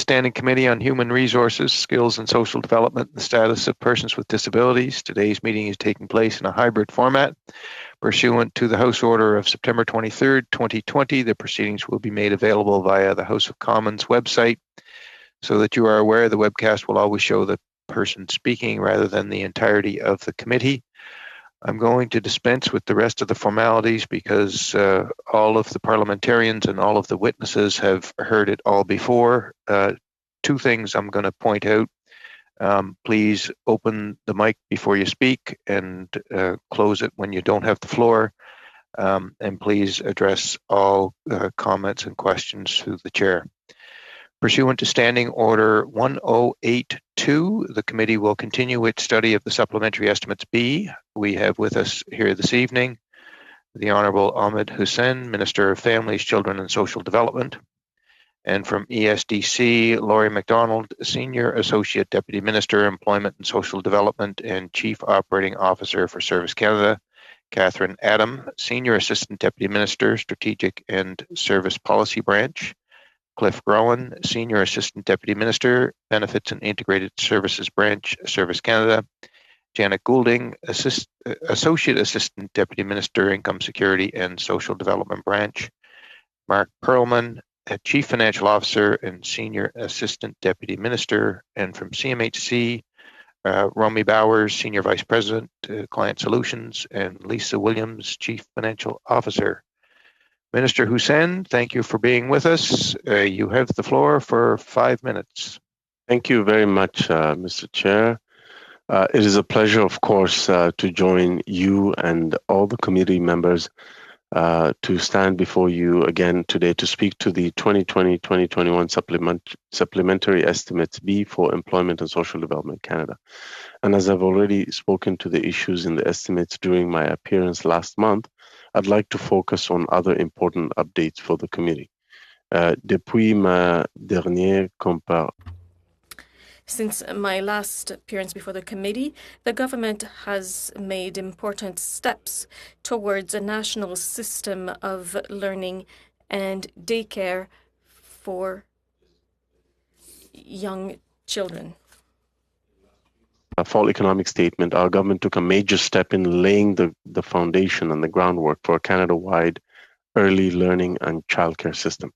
Standing Committee on Human Resources, Skills and Social Development and the Status of Persons with Disabilities. Today's meeting is taking place in a hybrid format. Pursuant to the House Order of September 23rd, 2020, the proceedings will be made available via the House of Commons website. So that you are aware, the webcast will always show the person speaking rather than the entirety of the committee. I'm going to dispense with the rest of the formalities because all of the parliamentarians and all of the witnesses have heard it all before. Two things I'm going to point out. Please open the mic before you speak and close it when you don't have the floor. And please address all comments and questions through the chair. Pursuant to Standing Order 1082, the committee will continue its study of the Supplementary Estimates B. We have with us here this evening the Honourable Ahmed Hussein, Minister of Families, Children and Social Development, and from ESDC, Laurie MacDonald, Senior Associate Deputy Minister, Employment and Social Development and Chief Operating Officer for Service Canada, Catherine Adam, Senior Assistant Deputy Minister, Strategic and Service Policy Branch, Cliff Growan, Senior Assistant Deputy Minister, Benefits and Integrated Services Branch, Service Canada, Janet Goulding, Associate Assistant Deputy Minister, Income Security and Social Development Branch, Mark Perlman, Chief Financial Officer and Senior Assistant Deputy Minister, and from CMHC, Romy Bowers, Senior Vice President, Client Solutions, and Lisa Williams, Chief Financial Officer. Minister Hussein, thank you for being with us. You have the floor for 5 minutes. Thank you very much, Mr. Chair. It is a pleasure, of course, to join you and all the committee members to stand before you again today to speak to the 2020-2021 Supplementary Estimates B for Employment and Social Development Canada. And as I've already spoken to the issues in the estimates during my appearance last month, I'd like to focus on other important updates for the committee. Depuis ma dernière Since my last appearance before the committee, the government has made important steps towards a national system of learning and daycare for young children. Fall economic statement, our government took a major step in laying the foundation and the groundwork for a Canada-wide early learning and childcare system.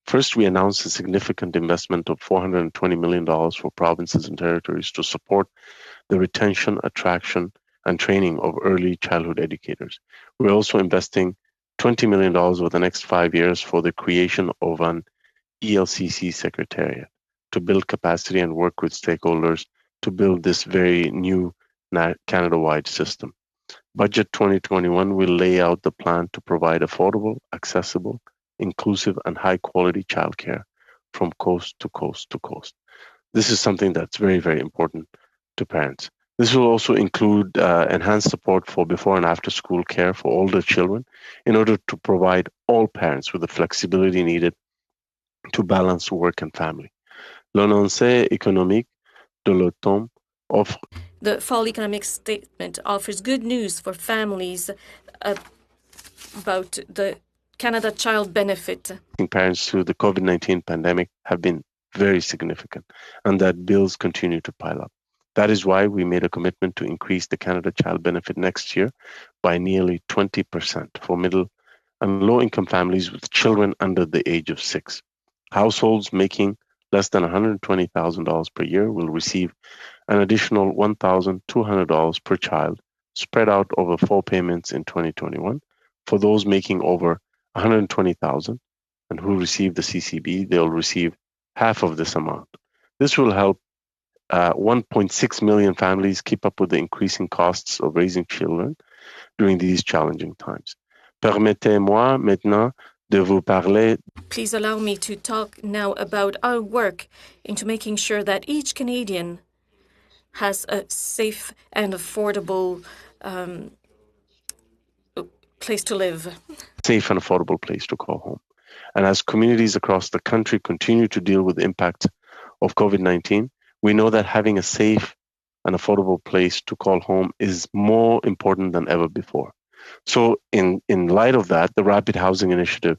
First, we announced a significant investment of $420 million for provinces and territories to support the retention, attraction, and training of early childhood educators. We're also investing $20 million over the next 5 years for the creation of an ELCC secretariat to build capacity and work with stakeholders to build this very new Canada-wide system. Budget 2021 will lay out the plan to provide affordable, accessible, inclusive, and high-quality childcare from coast to coast to coast. This is something that's very, very important to parents. This will also include enhanced support for before and after school care for older children in order to provide all parents with the flexibility needed to balance work and family. L'annoncé économique de l'automne offre. The fall economic statement offers good news for families about the Canada Child Benefit. Parents through the COVID-19 pandemic have been very significant, and that bills continue to pile up. That is why we made a commitment to increase the Canada Child Benefit next year by nearly 20% for middle and low-income families with children under the age of 6. Households making less than $120,000 per year will receive an additional $1,200 per child spread out over 4 payments in 2021. For those making over $120,000 and who receive the CCB, they'll receive half of this amount. This will help 1.6 million families keep up with the increasing costs of raising children during these challenging times. Permettez-moi maintenant de vous parler. Please allow me to talk now about our work into making sure that each Canadian has a safe and affordable place to live. Safe and affordable place to call home. And as communities across the country continue to deal with the impact of COVID-19, we know that having a safe and affordable place to call home is more important than ever before. So in light of that, the Rapid Housing Initiative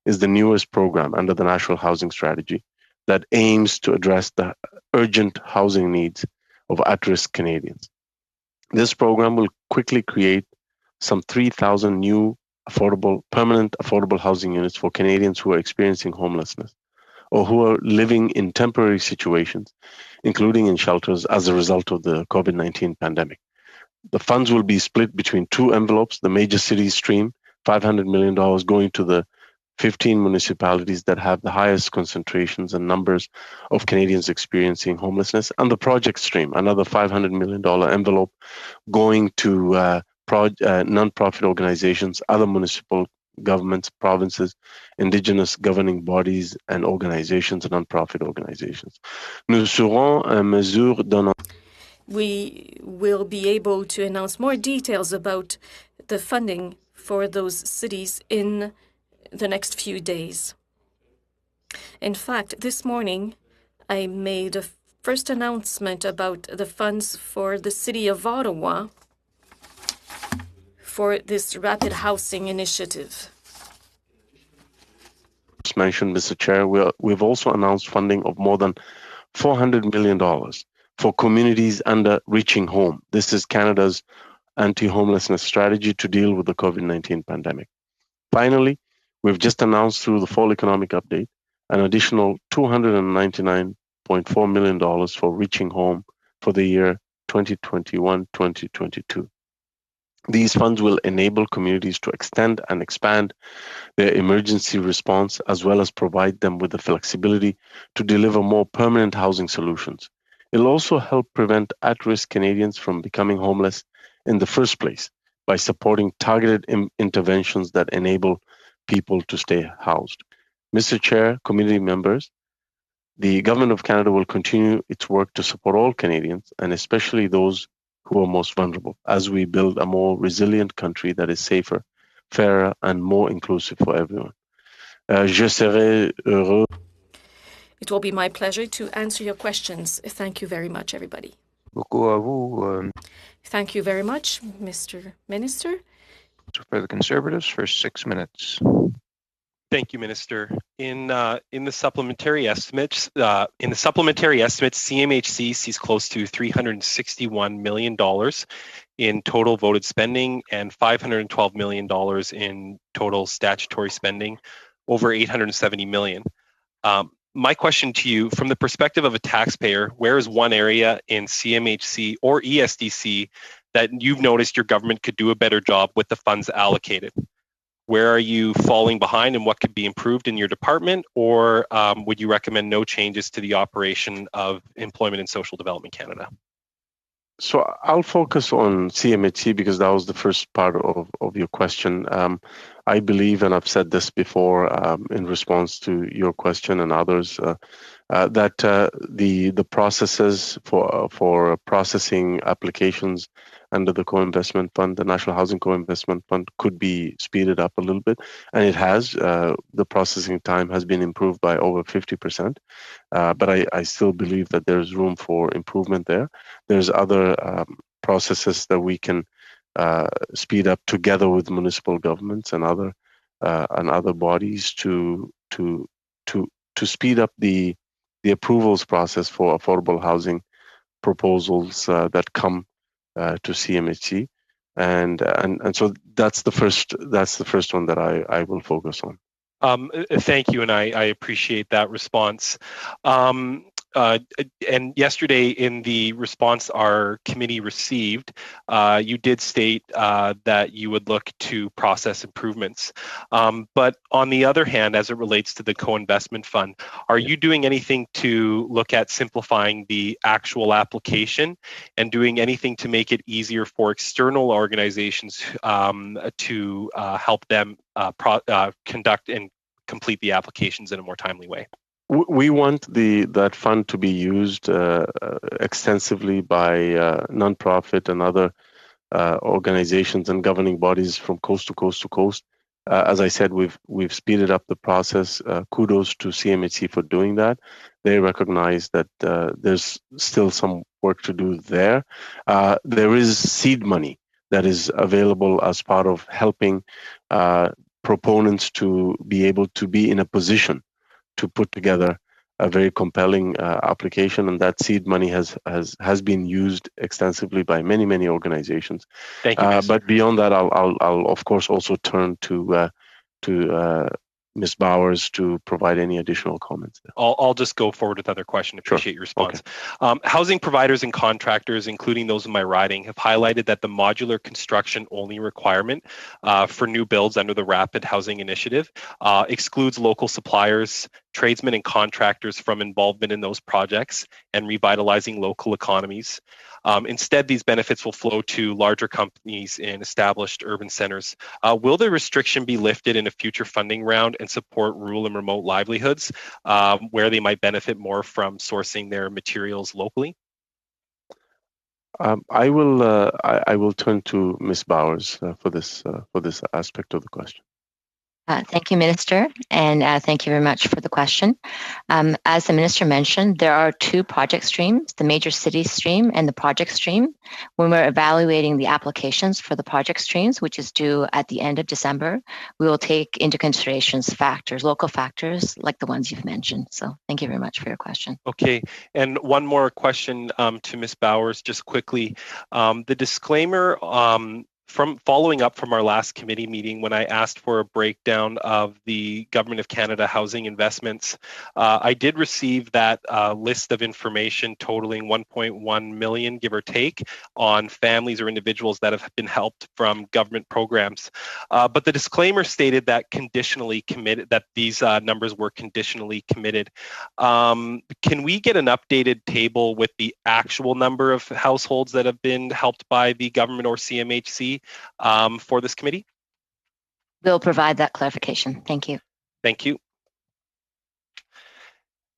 is the newest program under the National Housing Strategy that aims to address the urgent housing needs of at-risk Canadians. This program will quickly create some 3,000 new permanent affordable housing units for Canadians who are experiencing homelessness or who are living in temporary situations, including in shelters as a result of the COVID-19 pandemic. The funds will be split between two envelopes, the major cities stream, $500 million going to the 15 municipalities that have the highest concentrations and numbers of Canadians experiencing homelessness, and the project stream, another $500 million envelope going to non-profit organizations, other municipal governments, provinces, indigenous governing bodies and organizations, and non-profit organizations. Nous serons en mesure d'en We will be able to announce more details about the funding for those cities in the next few days. In fact, this morning, I made a first announcement about the funds for the City of Ottawa for this rapid housing initiative. Just mentioned, Mr. Chair, we've also announced funding of more than $400 million for communities under Reaching Home. This is Canada's anti-homelessness strategy to deal with the COVID-19 pandemic. Finally, we've just announced through the fall economic update an additional $299.4 million for Reaching Home for the year 2021-2022. These funds will enable communities to extend and expand their emergency response, as well as provide them with the flexibility to deliver more permanent housing solutions. It'll also help prevent at-risk Canadians from becoming homeless in the first place by supporting targeted interventions that enable people to stay housed. Mr. Chair, community members, the Government of Canada will continue its work to support all Canadians, and especially those who are most vulnerable, as we build a more resilient country that is safer, fairer, and more inclusive for everyone. Je serai heureux. It will be my pleasure to answer your questions. Thank you very much, everybody. Thank you very much, Mr. Minister. For the Conservatives, for 6 minutes. Thank you, Minister. In the supplementary estimates, CMHC sees close to $361 million in total voted spending and $512 million in total statutory spending, over $870 million. My question to you, from the perspective of a taxpayer, where is one area in CMHC or ESDC that you've noticed your government could do a better job with the funds allocated? Where are you falling behind and what could be improved in your department? Or would you recommend no changes to the operation of Employment and Social Development Canada? So I'll focus on CMHC because that was the first part of your question. I believe, and I've said this before in response to your question and others, that the processes for processing applications under the co-investment fund, the National Housing Co-investment Fund, could be speeded up a little bit, and it has. The processing time has been improved by over 50%, but I still believe that there's room for improvement there. There's other processes that we can speed up together with municipal governments and other bodies to speed up the approvals process for affordable housing proposals that come to CMHC, and so that's the first one that I will focus on. Thank you, and I appreciate that response. And yesterday, in the response our committee received, you did state that you would look to process improvements. But on the other hand, as it relates to the co-investment fund, are you doing anything to look at simplifying the actual application and doing anything to make it easier for external organizations to help them conduct and complete the applications in a more timely way? We want that fund to be used extensively by nonprofit and other organizations and governing bodies from coast to coast to coast. As I said, we've speeded up the process. Kudos to CMHC for doing that. They recognize that there's still some work to do there. There is seed money that is available as part of helping proponents to be able to be in a position to put together a very compelling application, and that seed money has been used extensively by many organizations. Thank you, Minister. But beyond that, I'll of course also turn to Ms. Bowers to provide any additional comments there. I'll just go forward with other questions. Appreciate your response. Okay. Housing providers and contractors, including those in my riding, have highlighted that the modular construction only requirement for new builds under the Rapid Housing Initiative excludes local suppliers, tradesmen and contractors from involvement in those projects and revitalizing local economies. Instead, these benefits will flow to larger companies in established urban centers. Will the restriction be lifted in a future funding round and support rural and remote livelihoods where they might benefit more from sourcing their materials locally? I will turn to Ms. Bowers for this aspect of the question. Thank you, Minister, and thank you very much for the question. As the Minister mentioned, there are two project streams, the major city stream and the project stream. When we're evaluating the applications for the project streams, which is due at the end of December, we will take into consideration local factors like the ones you've mentioned. So thank you very much for your question. Okay, and one more question to Ms. Bowers, just quickly. The disclaimer from following up from our last committee meeting when I asked for a breakdown of the Government of Canada housing investments, I did receive that list of information totaling 1.1 million, give or take, on families or individuals that have been helped from government programs. But the disclaimer stated that conditionally committed, that these numbers were conditionally committed. Can we get an updated table with the actual number of households that have been helped by the government or CMHC for this committee? We'll provide that clarification. Thank you. Thank you.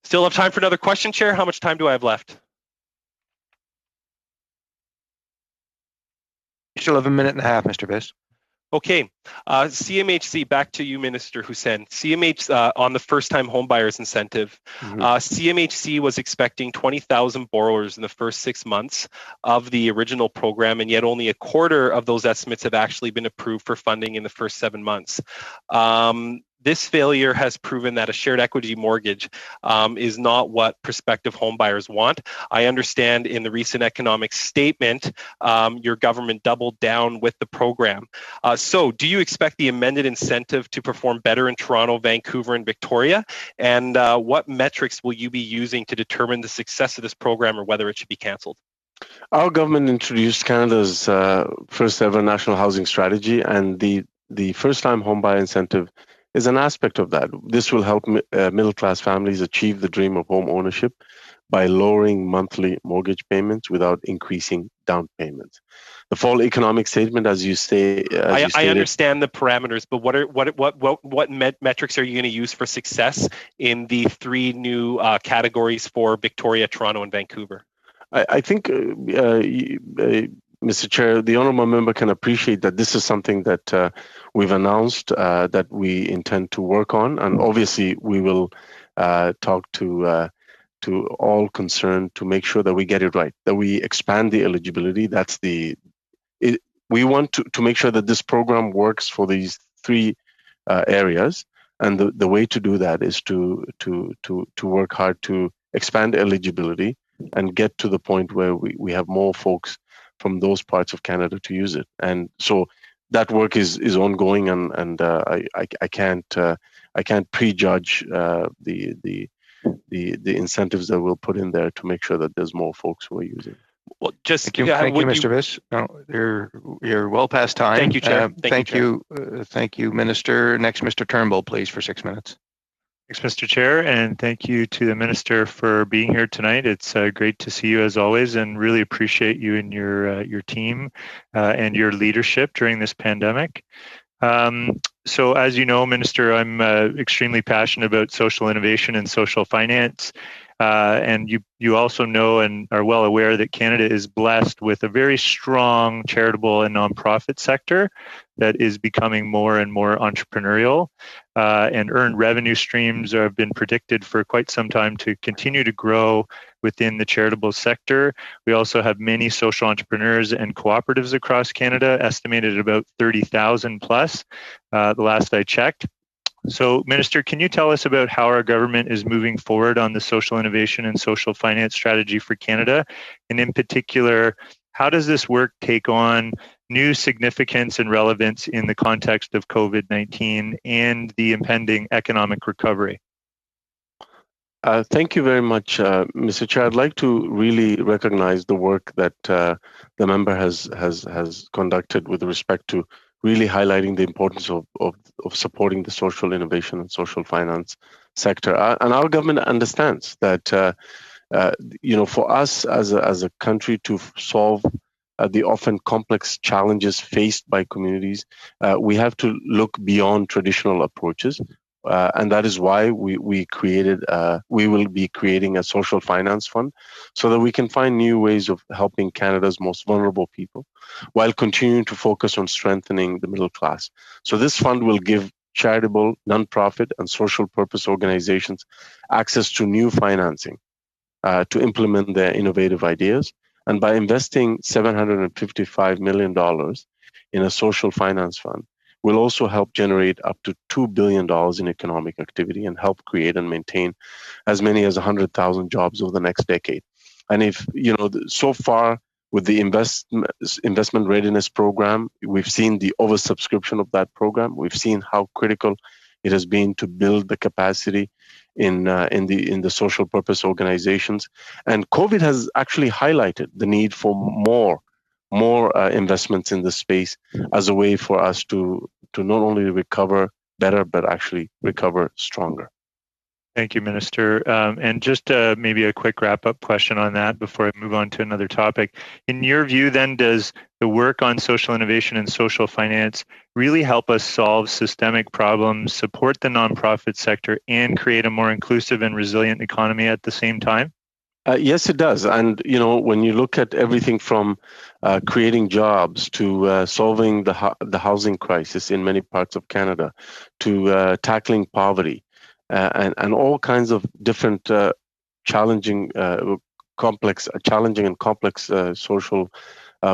Still have time for another question, Chair? How much time do I have left? You still have a minute and a half, Mr. Biss. Okay, CMHC, back to you, Minister Hussein. CMHC on the first-time homebuyers incentive. CMHC was expecting 20,000 borrowers in the first 6 months of the original program, and yet only a quarter of those estimates have actually been approved for funding in the first 7 months. This failure has proven that a shared equity mortgage is not what prospective homebuyers want. I understand in the recent economic statement, your government doubled down with the program. So do you expect the amended incentive to perform better in Toronto, Vancouver, and Victoria? And what metrics will you be using to determine the success of this program or whether it should be cancelled? Our government introduced Canada's first ever national housing strategy, and the first-time homebuyer incentive is an aspect of that. This will help middle-class families achieve the dream of home ownership by lowering monthly mortgage payments without increasing down payments. The fall economic statement, as you say, I understand the parameters, but what metrics are you going to use for success in the three new categories for Victoria, Toronto, and Vancouver? I think, Mr. Chair, the honourable member can appreciate that this is something that we've announced that we intend to work on, and obviously we will talk to all concerned to make sure that we get it right, that we expand the eligibility. We want to make sure that this program works for these three areas, and the way to do that is to work hard to expand eligibility and get to the point where we have more folks from those parts of Canada to use it. And so that work is ongoing, and I can't prejudge the incentives that we'll put in there to make sure that there's more folks who are using it. Well, just thank you, Mr. Biss. No, you're well past time. Thank you, Chair. Thank you, Minister. Next, Mr. Turnbull, please, for 6 minutes. Thanks, Mr. Chair, and thank you to the Minister for being here tonight. It's great to see you as always, and really appreciate you and your team and your leadership during this pandemic. So as you know, Minister, I'm extremely passionate about social innovation and social finance. And you also know and are well aware that Canada is blessed with a very strong charitable and nonprofit sector that is becoming more and more entrepreneurial, and earned revenue streams have been predicted for quite some time to continue to grow within the charitable sector. We also have many social entrepreneurs and cooperatives across Canada, estimated at about 30,000 plus, the last I checked. So, Minister, can you tell us about how our government is moving forward on the social innovation and social finance strategy for Canada? And in particular, how does this work take on new significance and relevance in the context of COVID-19 and the impending economic recovery? Thank you very much, Mr. Chair. I'd like to really recognize the work that the member has conducted with respect to really highlighting the importance of supporting the social innovation and social finance sector. And our government understands that for us as a country to solve the often complex challenges faced by communities, we have to look beyond traditional approaches. And that is why we will be creating a social finance fund so that we can find new ways of helping Canada's most vulnerable people while continuing to focus on strengthening the middle class. So this fund will give charitable, nonprofit, and social purpose organizations access to new financing to implement their innovative ideas. And by investing $755 million in a social finance fund, will also help generate up to $2 billion in economic activity and help create and maintain as many as 100,000 jobs over the next decade. And if, so far with the investment readiness program, we've seen the oversubscription of that program. We've seen how critical it has been to build the capacity in the social purpose organizations. And COVID has actually highlighted the need for more investments in this space as a way for us to not only recover better, but actually recover stronger. Thank you, Minister. And just maybe a quick wrap-up question on that before I move on to another topic. In your view, then, does the work on social innovation and social finance really help us solve systemic problems, support the nonprofit sector, and create a more inclusive and resilient economy at the same time? Yes, it does. And, when you look at everything from creating jobs to solving the housing crisis in many parts of Canada, to tackling poverty, and all kinds of different challenging and complex social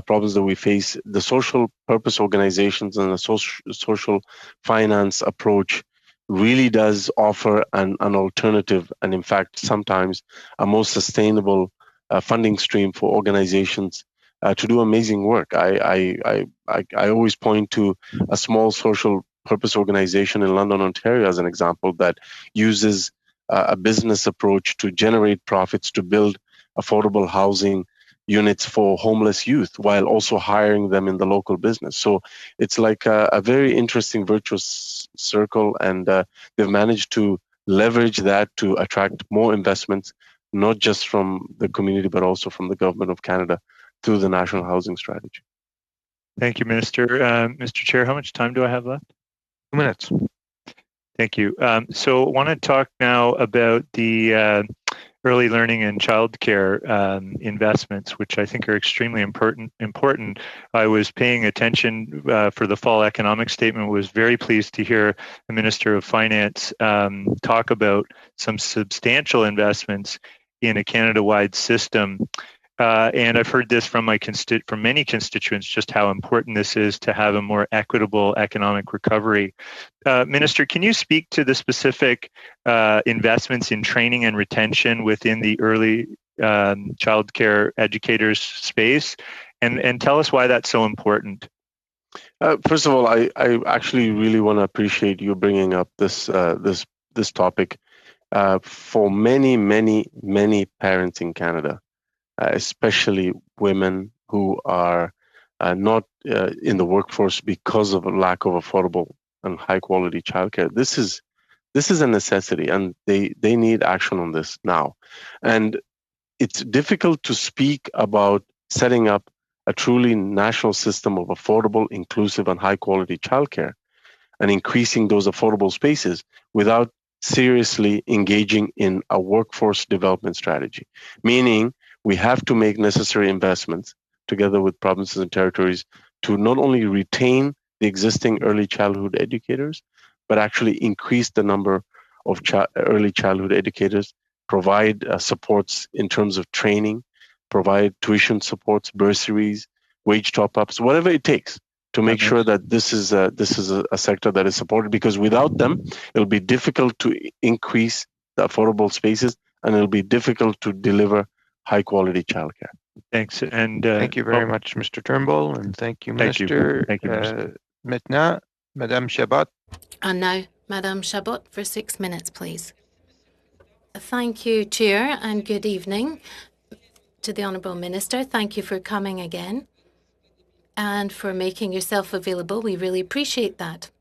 problems that we face, the social purpose organizations and the social finance approach really does offer an alternative, and in fact, sometimes a more sustainable funding stream for organizations to do amazing work. I always point to a small social purpose organization in London, Ontario, as an example that uses a business approach to generate profits to build affordable housing units for homeless youth while also hiring them in the local business. So it's like a very interesting virtuous circle, and they've managed to leverage that to attract more investments, not just from the community, but also from the Government of Canada through the National Housing Strategy. Thank you, Minister. Mr. Chair, how much time do I have left? 2 minutes. Thank you. So I want to talk now about the early learning and childcare investments, which I think are extremely important. I was paying attention for the fall economic statement, was very pleased to hear the Minister of Finance talk about some substantial investments in a Canada-wide system. And I've heard this from from many constituents, just how important this is to have a more equitable economic recovery. Minister, can you speak to the specific investments in training and retention within the early childcare educators space, and tell us why that's so important? First of all, I actually really want to appreciate you bringing up this topic. For many parents in Canada, especially women who are not in the workforce because of a lack of affordable and high quality childcare. This is a necessity, and they need action on this now. And it's difficult to speak about setting up a truly national system of affordable, inclusive, and high quality childcare and increasing those affordable spaces without seriously engaging in a workforce development strategy, meaning we have to make necessary investments together with provinces and territories to not only retain the existing early childhood educators, but actually increase the number of early childhood educators, provide supports in terms of training, provide tuition supports, bursaries, wage top-ups, whatever it takes to make sure that this is a sector that is supported, because without them, it'll be difficult to increase the affordable spaces, and it'll be difficult to deliver high quality childcare. Thanks. And thank you very much, Mr. Turnbull, and thank you, Minister. Thank you, Minister. Maintenant, Madame Chabot. And now, Madame Chabot, for 6 minutes, please. Thank you, Chair, and good evening to the Honourable Minister. Thank you for coming again and for making yourself available. We really appreciate that.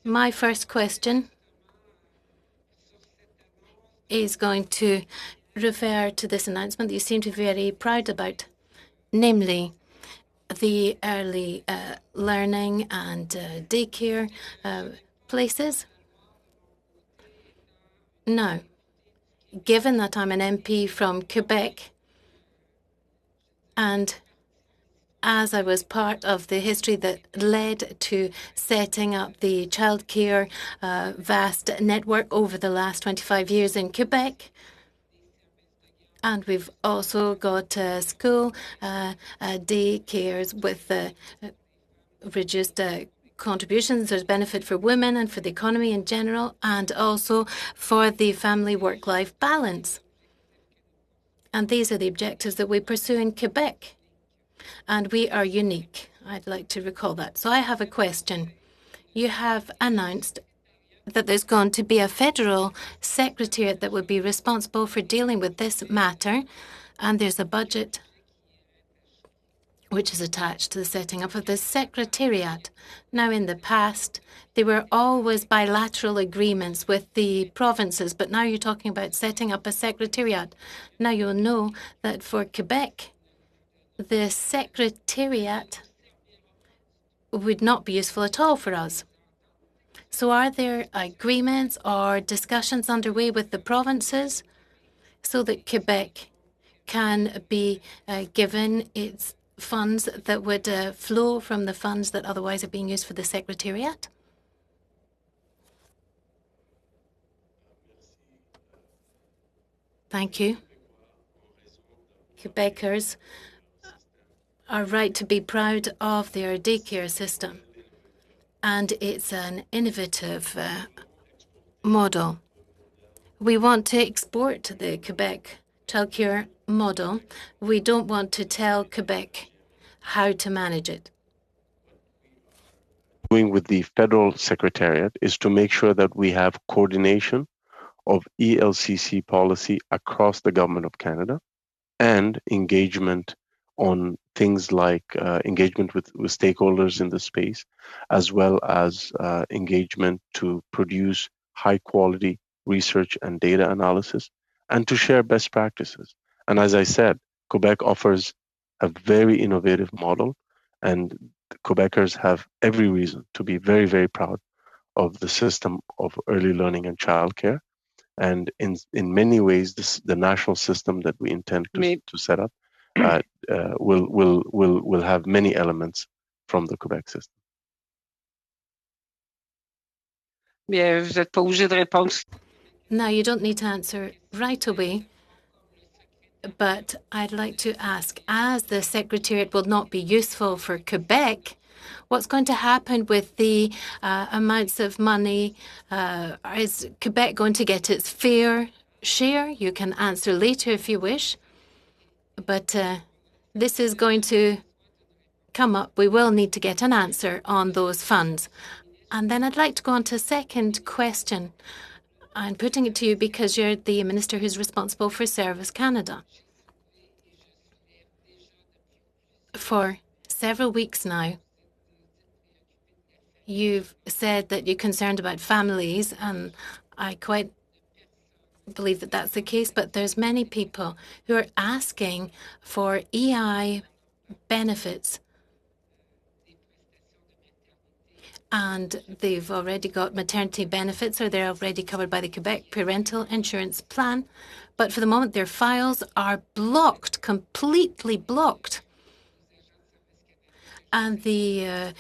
My first question is going to refer to this announcement that you seem to be very proud about, namely the early learning and daycare places. Now, given that I'm an MP from Quebec, and as I was part of the history that led to setting up the childcare vast network over the last 25 years in Quebec, and we've also got school daycares with reduced contributions. There's benefit for women and for the economy in general, and also for the family work-life balance. And these are the objectives that we pursue in Quebec. And we are unique. I'd like to recall that. So I have a question. You have announced that there's going to be a federal secretariat that would be responsible for dealing with this matter, and there's a budget which is attached to the setting up of this secretariat. Now, in the past, there were always bilateral agreements with the provinces, but now you're talking about setting up a secretariat. Now, you'll know that for Quebec, the secretariat would not be useful at all for us. So are there agreements or discussions underway with the provinces so that Quebec can be given its funds that would flow from the funds that otherwise are being used for the secretariat? Thank you. Quebecers are right to be proud of their daycare system, and it's an innovative model. We want to export the Quebec childcare model. We don't want to tell Quebec how to manage it. Doing with the federal secretariat is to make sure that we have coordination of ELCC policy across the Government of Canada and engagement on things like engagement with stakeholders in the space, as well as engagement to produce high quality research and data analysis, and to share best practices. And as I said, Quebec offers a very innovative model, and Quebecers have every reason to be very, very proud of the system of early learning and childcare. And in many ways, the national system that we intend to set up will have many elements from the Quebec system. Bien, vous n'êtes pas obligé de répondre. Now, you don't need to answer right away, but I'd like to ask, as the Secretariat will not be useful for Quebec, what's going to happen with the amounts of money? Is Quebec going to get its fair share? You can answer later if you wish, but this is going to come up. We will need to get an answer on those funds. And then I'd like to go on to a second question. I'm putting it to you because you're the minister who's responsible for Service Canada. For several weeks now, you've said that you're concerned about families, and I quite believe that that's the case, but there's many people who are asking for EI benefits, and they've already got maternity benefits, or they're already covered by the Quebec Parental Insurance Plan. But for the moment, their files are blocked, completely blocked. And the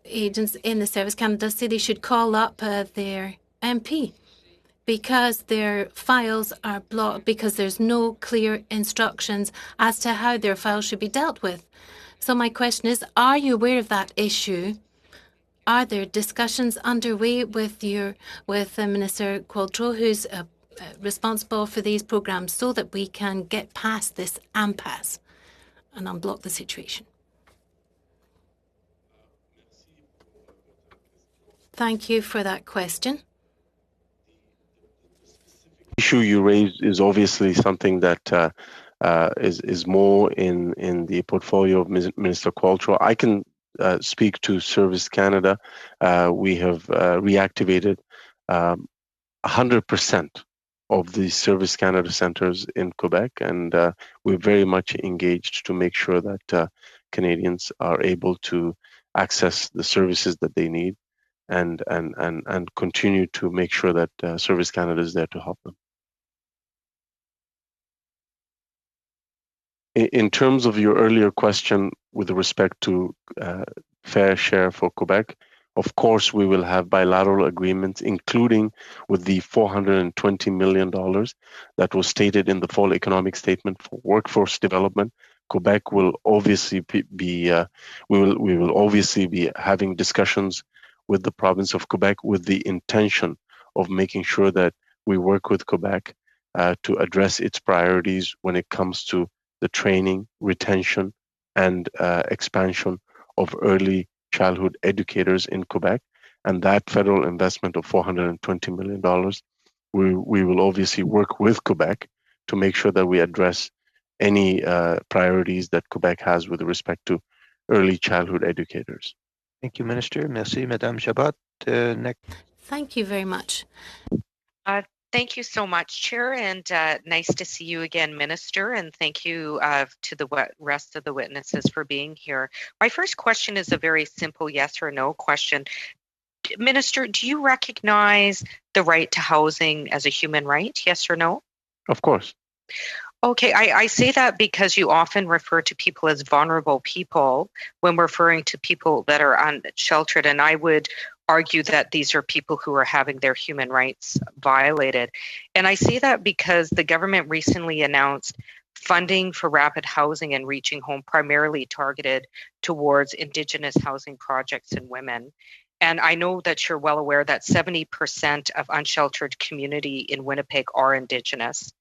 agents in the Service Canada say they should call up their MP because their files are blocked, because there's no clear instructions as to how their files should be dealt with. So my question is, are you aware of that issue? Are there discussions underway with Minister Qualtrough, who's responsible for these programs, so that we can get past this impasse and unblock the situation? Thank you for that question. The issue you raised is obviously something that is more in the portfolio of Minister Qualtrough. I can speak to Service Canada. We have reactivated 100% of the Service Canada centers in Quebec, and we're very much engaged to make sure that Canadians are able to access the services that they need, and continue to make sure that Service Canada is there to help them. In terms of your earlier question with respect to fair share for Quebec, of course, we will have bilateral agreements, including with the $420 million that was stated in the fall economic statement for workforce development. Quebec will obviously we will obviously be having discussions with the province of Quebec with the intention of making sure that we work with Quebec to address its priorities when it comes to the training, retention, and expansion of early childhood educators in Quebec. And that federal investment of $420 million, we will obviously work with Quebec to make sure that we address any priorities that Quebec has with respect to early childhood educators. Thank you, Minister. Merci, Madame Chabot. Next. Thank you very much. Thank you so much, Chair, and nice to see you again, Minister, and thank you to the rest of the witnesses for being here. My first question is a very simple yes or no question. Minister, do you recognize the right to housing as a human right, yes or no? Of course. Okay, I say that because you often refer to people as vulnerable people when referring to people that are unsheltered, and I would argue that these are people who are having their human rights violated. And I say that because the government recently announced funding for rapid housing and reaching home primarily targeted towards Indigenous housing projects and women. And I know that you're well aware that 70% of unsheltered community in Winnipeg are Indigenous.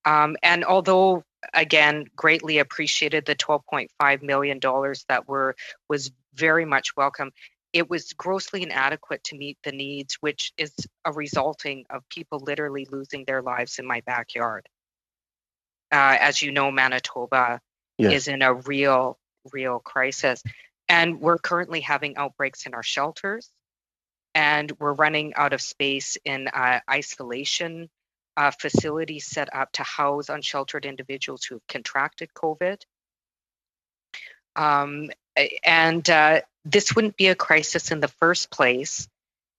And although, again, greatly appreciated the $12.5 million that was very much welcome, it was grossly inadequate to meet the needs, which is a resulting of people literally losing their lives in my backyard. As you know, Manitoba is in a real crisis. And we're currently having outbreaks in our shelters. And we're running out of space in isolation facilities set up to house unsheltered individuals who have contracted COVID. This wouldn't be a crisis in the first place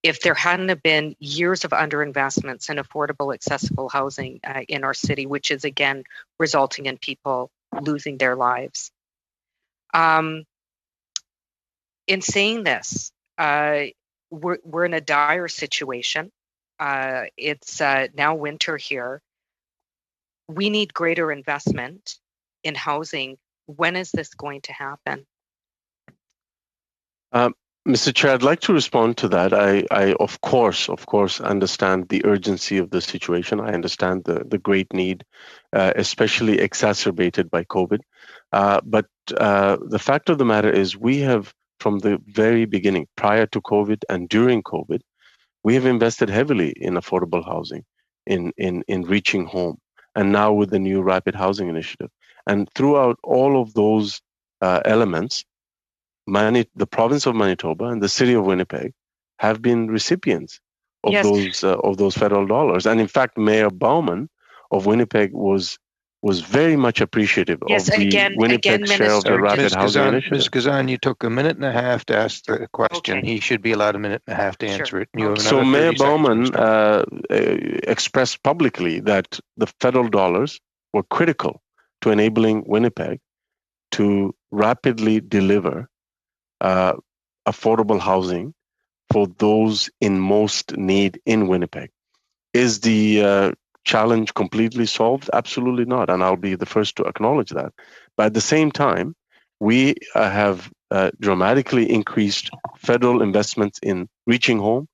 if there hadn't have been years of underinvestments in affordable, accessible housing in our city, which is again resulting in people losing their lives. In saying this, we're in a dire situation. It's now winter here. We need greater investment in housing. When is this going to happen? Mr. Chair, I'd like to respond to that. I of course understand the urgency of the situation. I understand the great need, especially exacerbated by COVID. But the fact of the matter is we have, from the very beginning, prior to COVID and during COVID, we have invested heavily in affordable housing, in reaching home, and now with the new rapid housing initiative. And throughout all of those elements, the province of Manitoba and the city of Winnipeg have been recipients of those federal dollars. And in fact, Mayor Bauman of Winnipeg was very much appreciative of the Winnipeg share of the rapid housing initiative. Ms. Kazan, you took a minute and a half to ask the question. Okay. He should be allowed a minute and a half to answer it. So Mayor Bauman expressed publicly that the federal dollars were critical to enabling Winnipeg to rapidly deliver affordable housing for those in most need in Winnipeg. Is the challenge completely solved? Absolutely not, and I'll be the first to acknowledge that. But at the same time, We have dramatically increased federal investments in reaching home.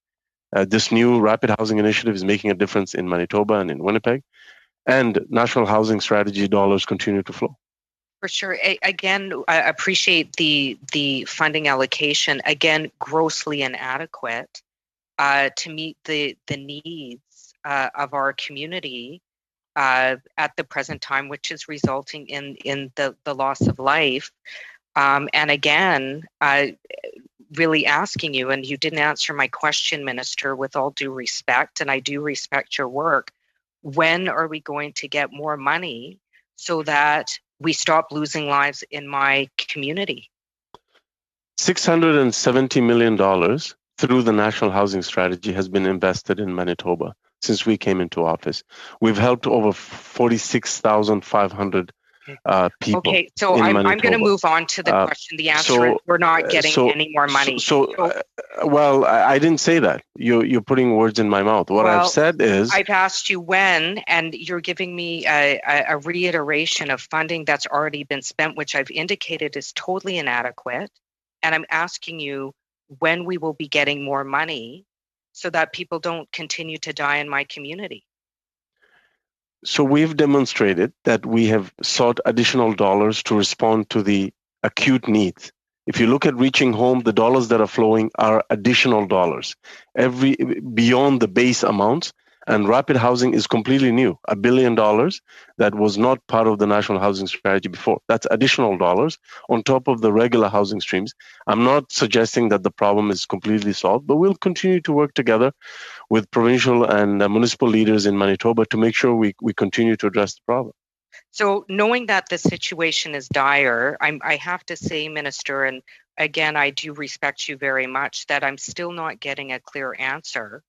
This new rapid housing initiative is making a difference in Manitoba and in Winnipeg, and national housing strategy dollars continue to flow. For sure. Again, I appreciate the funding allocation. Again, grossly inadequate to meet the needs of our community at the present time, which is resulting in the loss of life. And again, really asking you, and you didn't answer my question, Minister, with all due respect, and I do respect your work. When are we going to get more money so that we stop losing lives in my community? $670 million through the National Housing Strategy has been invested in Manitoba since we came into office. We've helped over 46,500 people. Okay, so I'm going to move on to the question. The answer is we're not getting any more money. Well, I didn't say that. You're putting words in my mouth. What I've said is... I've asked you when, and you're giving me a reiteration of funding that's already been spent, which I've indicated is totally inadequate. And I'm asking you when we will be getting more money so that people don't continue to die in my community. So we've demonstrated that we have sought additional dollars to respond to the acute needs. If you look at reaching home, the dollars that are flowing are additional dollars, beyond the base amounts. And rapid housing is completely new, $1 billion that was not part of the National Housing Strategy before. That's additional dollars on top of the regular housing streams. I'm not suggesting that the problem is completely solved, but we'll continue to work together with provincial and municipal leaders in Manitoba to make sure we continue to address the problem. So knowing that the situation is dire, I have to say, Minister, and again, I do respect you very much, that I'm still not getting a clear answer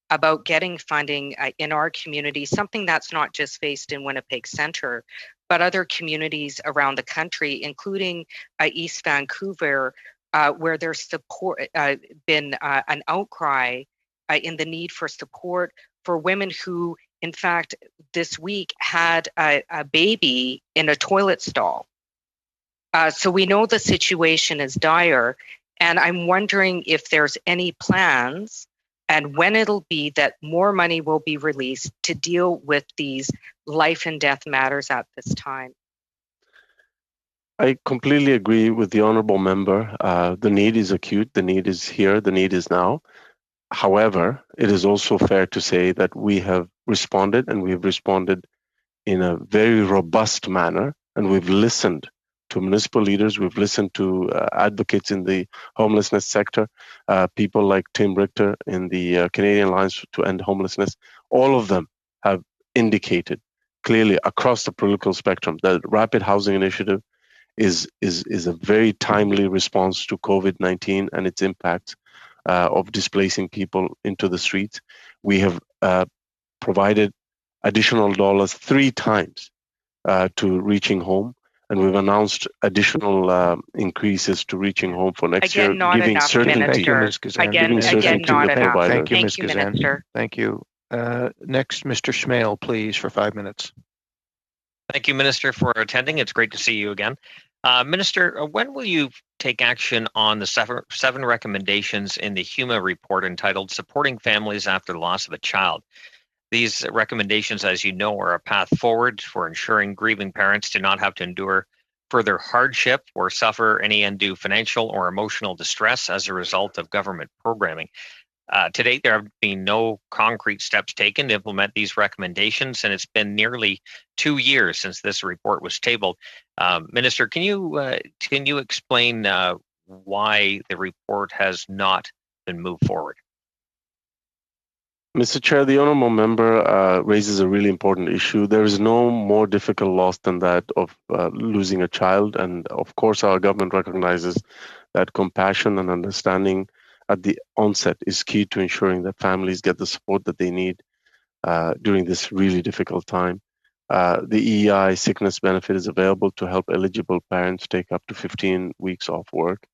about getting funding in our community, something that's not just faced in Winnipeg Centre, but other communities around the country, including East Vancouver, where there's been an outcry in the need for support for women who, in fact, this week had a baby in a toilet stall. So we know the situation is dire, and I'm wondering if there's any plans and when it'll be that more money will be released to deal with these life and death matters at this time. I completely agree with the honourable member. The need is acute, the need is here, the need is now. However, it is also fair to say that we have responded, and we've responded in a very robust manner, and we've listened to municipal leaders, we've listened to advocates in the homelessness sector, people like Tim Richter in the Canadian Alliance to End Homelessness. All of them have indicated clearly across the political spectrum that Rapid Housing Initiative is a very timely response to COVID-19 and its impacts of displacing people into the streets. We have provided additional dollars 3 times to reaching home, and we've announced additional increases to reaching home for next year, giving certainty. Again, not enough. Thank you, Ms. Gazan. Thank you. Next, Mr. Schmale, please, for 5 minutes. Thank you, Minister, for attending. It's great to see you again. Minister, when will you take action on the seven recommendations in the HUMA report entitled Supporting Families After the Loss of a Child? These recommendations, as you know, are a path forward for ensuring grieving parents do not have to endure further hardship or suffer any undue financial or emotional distress as a result of government programming. To date, there have been no concrete steps taken to implement these recommendations, and it's been nearly 2 years since this report was tabled. Minister, can you explain why the report has not been moved forward? Mr. Chair, the honourable member raises a really important issue. There is no more difficult loss than that of losing a child, and of course our government recognizes that compassion and understanding at the onset is key to ensuring that families get the support that they need during this really difficult time. The EEI sickness benefit is available to help eligible parents take up to 15 weeks off work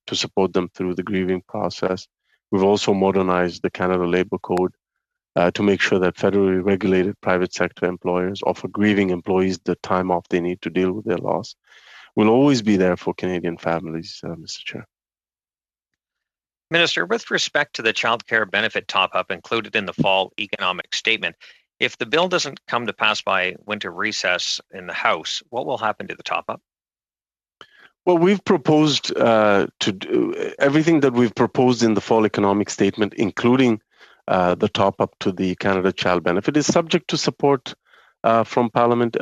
to support them through the grieving process. We've also modernized the Canada Labour Code to make sure that federally regulated private sector employers offer grieving employees the time off they need to deal with their loss. will always be there for Canadian families, Mr. Chair. Minister, with respect to the child care benefit top-up included in the fall economic statement, if the bill doesn't come to pass by winter recess in the House, what will happen to the top-up? Well, we've proposed to do everything that we've proposed in the fall economic statement, including the top-up to the Canada Child Benefit, is subject to support from Parliament.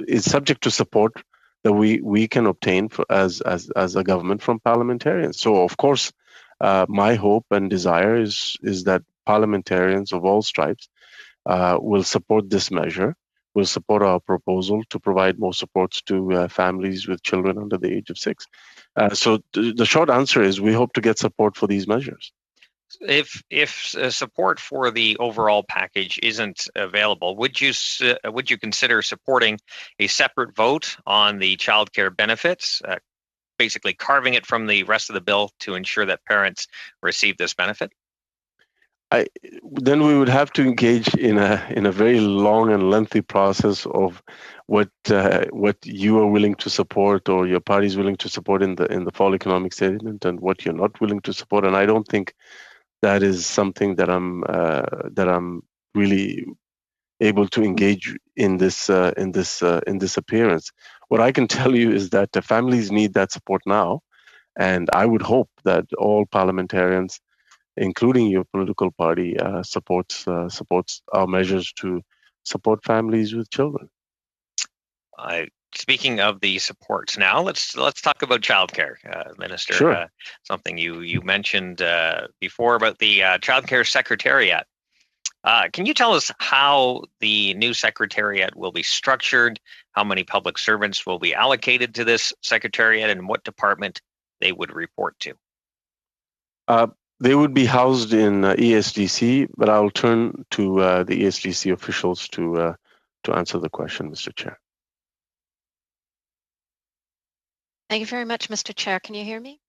Is subject to support that we can obtain as a government from parliamentarians. So, of course, my hope and desire is that parliamentarians of all stripes will support this measure, will support our proposal to provide more supports to families with children under the age of 6. So the short answer is we hope to get support for these measures. If support for the overall package isn't available, would you consider supporting a separate vote on the child care benefits, basically carving it from the rest of the bill to ensure that parents receive this benefit? Then we would have to engage in a very long and lengthy process of what you are willing to support or your party is willing to support in the fall economic statement and what you're not willing to support. And I don't think that is something that I'm really able to engage in this appearance. What I can tell you is that the families need that support now, and I would hope that all parliamentarians, including your political party, supports our measures to support families with children. Speaking of the supports, now let's talk about childcare, Minister. Sure. Something you mentioned before about the childcare secretariat. Can you tell us how the new secretariat will be structured? How many public servants will be allocated to this secretariat, and what department they would report to? They would be housed in ESDC, but I'll turn to the ESDC officials to answer the question, Mr. Chair. Thank you very much, Mr. Chair. Can you hear me?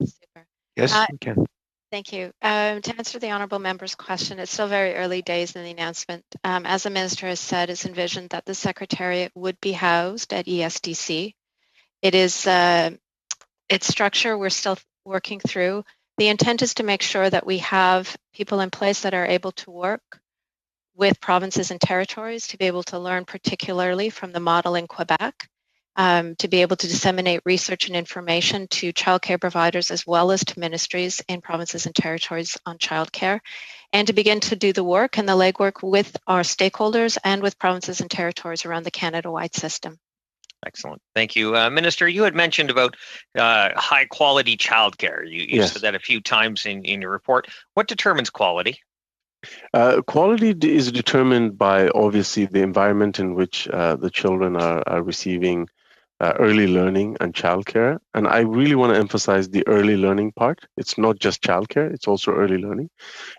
Super. Yes, we can. Thank you. To answer the honourable member's question, it's still very early days in the announcement. As the Minister has said, it's envisioned that the Secretariat would be housed at ESDC. It is its structure we're still working through. The intent is to make sure that we have people in place that are able to work with provinces and territories to be able to learn particularly from the model in Quebec, to be able to disseminate research and information to childcare providers as well as to ministries in provinces and territories on childcare, and to begin to do the work and the legwork with our stakeholders and with provinces and territories around the Canada-wide system. Excellent. Thank you. Minister, you had mentioned about high quality childcare. You Yes. said that a few times in your report. What determines quality? Quality is determined by obviously the environment in which the children are receiving early learning and childcare. And I really want to emphasize the early learning part. It's not just childcare, it's also early learning.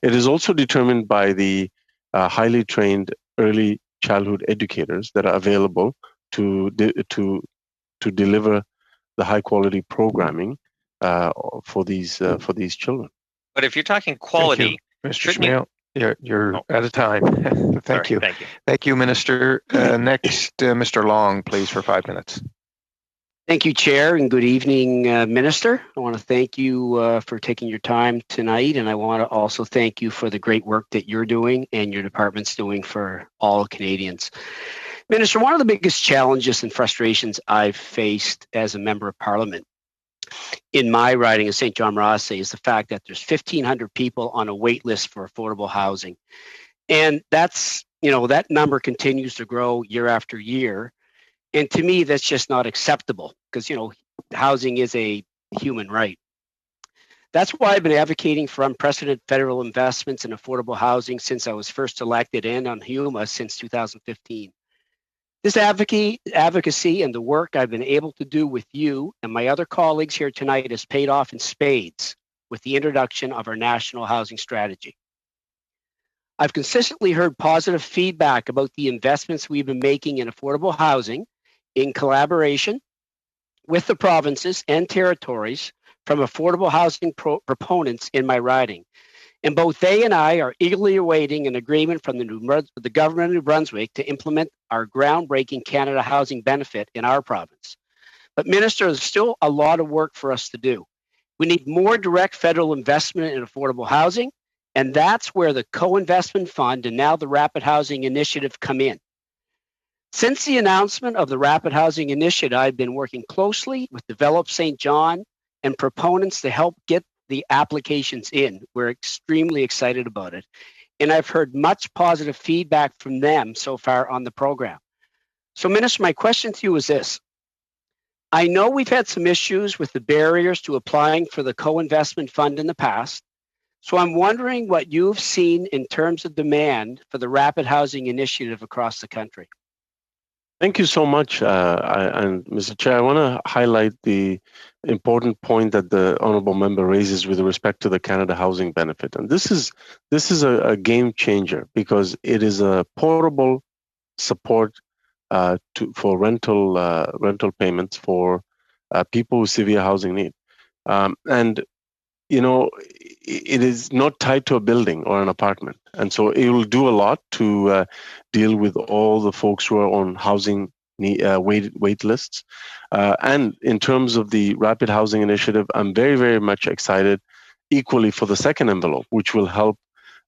It is also determined by the highly trained early childhood educators that are available to deliver the high quality programming for these children. But if you're talking quality, Mr. Schmale, you're out of time. Thank you. Thank you, Minister. Next, Mr. Long, please, for 5 minutes. Thank you, Chair, and good evening, Minister. I want to thank you for taking your time tonight, and I want to also thank you for the great work that you're doing and your department's doing for all Canadians. Minister, one of the biggest challenges and frustrations I've faced as a member of Parliament in my riding of St. John Ross is the fact that there's 1,500 people on a wait list for affordable housing. And that's, that number continues to grow year after year. And to me, that's just not acceptable because, housing is a human right. That's why I've been advocating for unprecedented federal investments in affordable housing since I was first elected and on HUMA since 2015. This advocacy and the work I've been able to do with you and my other colleagues here tonight has paid off in spades with the introduction of our national housing strategy. I've consistently heard positive feedback about the investments we've been making in affordable housing in collaboration with the provinces and territories from affordable housing proponents in my riding. And both they and I are eagerly awaiting an agreement from the government of New Brunswick to implement our groundbreaking Canada Housing Benefit in our province. But Minister, there's still a lot of work for us to do. We need more direct federal investment in affordable housing, and that's where the Co-Investment Fund and now the Rapid Housing Initiative come in. Since the announcement of the Rapid Housing Initiative, I've been working closely with Develop St. John and proponents to help get the applications in. We're extremely excited about it. And I've heard much positive feedback from them so far on the program. So, Minister, my question to you is this. I know we've had some issues with the barriers to applying for the co-investment fund in the past. So I'm wondering what you've seen in terms of demand for the Rapid Housing Initiative across the country. Thank you so much. And Mr. Chair, I want to highlight the important point that the honourable member raises with respect to the Canada Housing Benefit. And this is a game changer because it is a portable support for rental payments for people with severe housing need. And it is not tied to a building or an apartment. And so it will do a lot to deal with all the folks who are on housing wait lists. And in terms of the Rapid Housing Initiative, I'm very, very much excited equally for the second envelope, which will help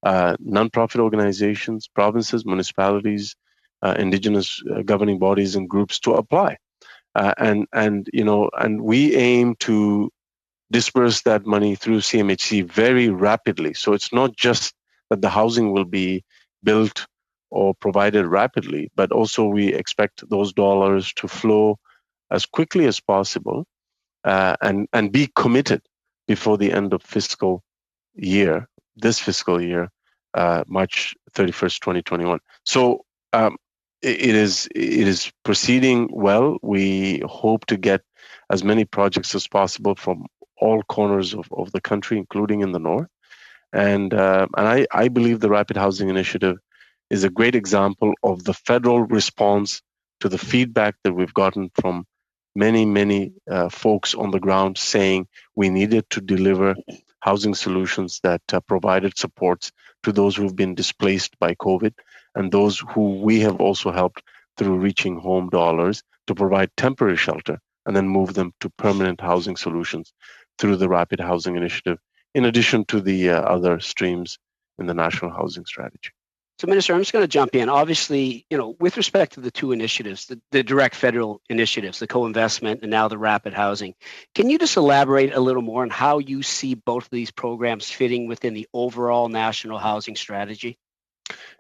nonprofit organizations, provinces, municipalities, Indigenous governing bodies and groups to apply. And we aim to disperse that money through CMHC very rapidly. So it's not just that the housing will be built or provided rapidly, but also we expect those dollars to flow as quickly as possible and be committed before the end of this fiscal year, March 31st, 2021. So it is proceeding well. We hope to get as many projects as possible from all corners of the country, including in the north. And I believe the Rapid Housing Initiative is a great example of the federal response to the feedback that we've gotten from many folks on the ground saying we needed to deliver housing solutions that provided supports to those who've been displaced by COVID and those who we have also helped through Reaching Home dollars to provide temporary shelter and then move them to permanent housing solutions through the Rapid Housing Initiative, in addition to the other streams in the National Housing Strategy. So, Minister, I'm just going to jump in. Obviously, with respect to the two initiatives, the direct federal initiatives, the co-investment and now the rapid housing, can you just elaborate a little more on how you see both of these programs fitting within the overall national housing strategy?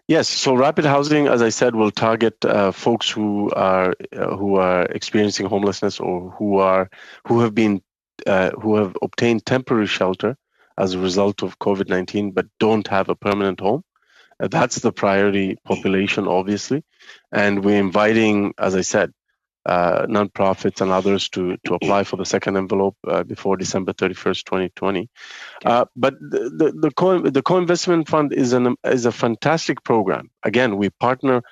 Yes. So, rapid housing, as I said, will target folks who are experiencing homelessness or who have obtained temporary shelter as a result of COVID-19 but don't have a permanent home. That's the priority population, obviously. And we're inviting, as I said, nonprofits and others to apply for the second envelope before December 31st, 2020. But the co-investment fund is a fantastic program. Again, we partner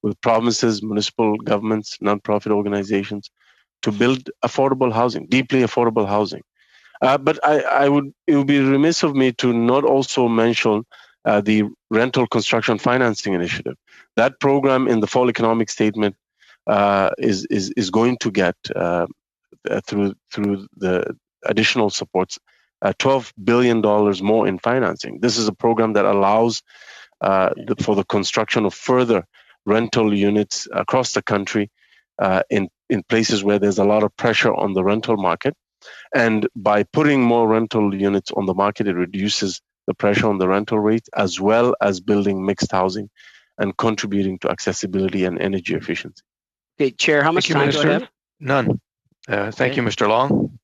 with provinces, municipal governments, nonprofit organizations to build affordable housing, deeply affordable housing. But it would be remiss of me to not also mention the Rental Construction Financing Initiative. That program in the fall economic statement is going to get through the additional supports $12 billion more in financing. This is a program that allows for the construction of further rental units across the country in places where there's a lot of pressure on the rental market. And by putting more rental units on the market, it reduces the pressure on the rental rate, as well as building mixed housing and contributing to accessibility and energy efficiency. Okay, Chair, how much time do I have? None. Thank you, Mr. Long.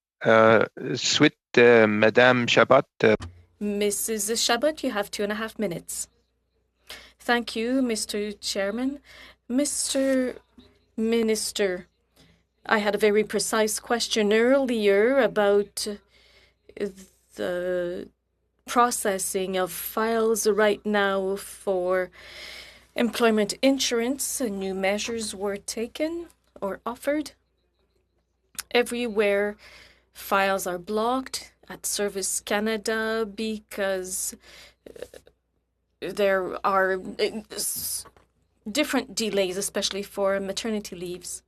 Suite, Madame Chabot. Mrs. Chabot, you have 2.5 minutes. Thank you, Mr. Chairman. Mr. Minister, I had a very precise question earlier about the processing of files right now for employment insurance. New measures were taken or offered. Everywhere, files are blocked at Service Canada because there are different delays, especially for maternity leaves.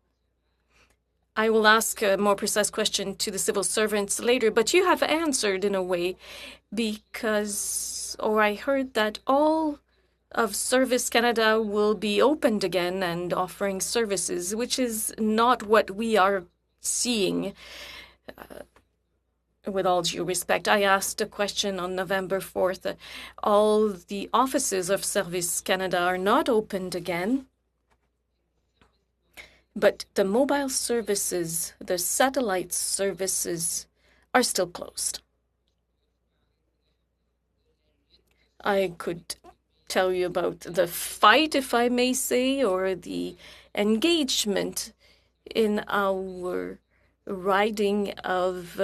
I will ask a more precise question to the civil servants later, but you have answered in a way because, or I heard that all of Service Canada will be opened again and offering services, which is not what we are seeing. With all due respect, I asked a question on November 4th. All the offices of Service Canada are not opened again. But the mobile services, the satellite services, are still closed. I could tell you about the fight, if I may say, or the engagement in our riding of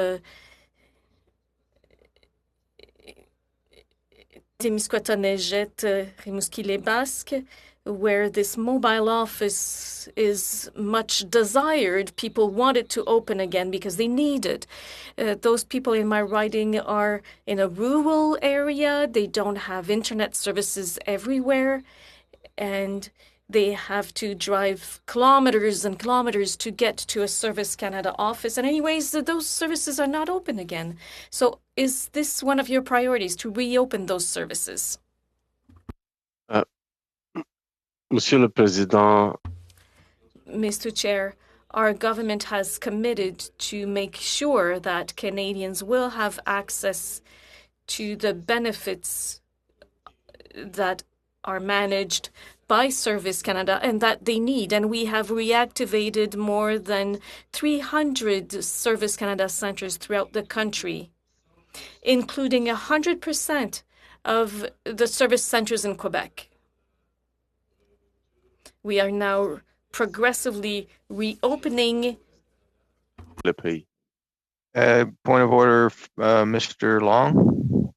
Témiscouata-Neigette, Rimouski-les-Basques, where this mobile office is much desired. People want it to open again because they need it. Those people in my riding are in a rural area. They don't have internet services everywhere, and they have to drive kilometers and kilometers to get to a Service Canada office. And anyways, those services are not open again. So is this one of your priorities, to reopen those services? Monsieur le Président. Mr. Chair, our government has committed to make sure that Canadians will have access to the benefits that are managed by Service Canada and that they need. And we have reactivated more than 300 Service Canada centres throughout the country, including 100% of the service centres in Quebec. We are now progressively reopening. Point of order, Mr. Long.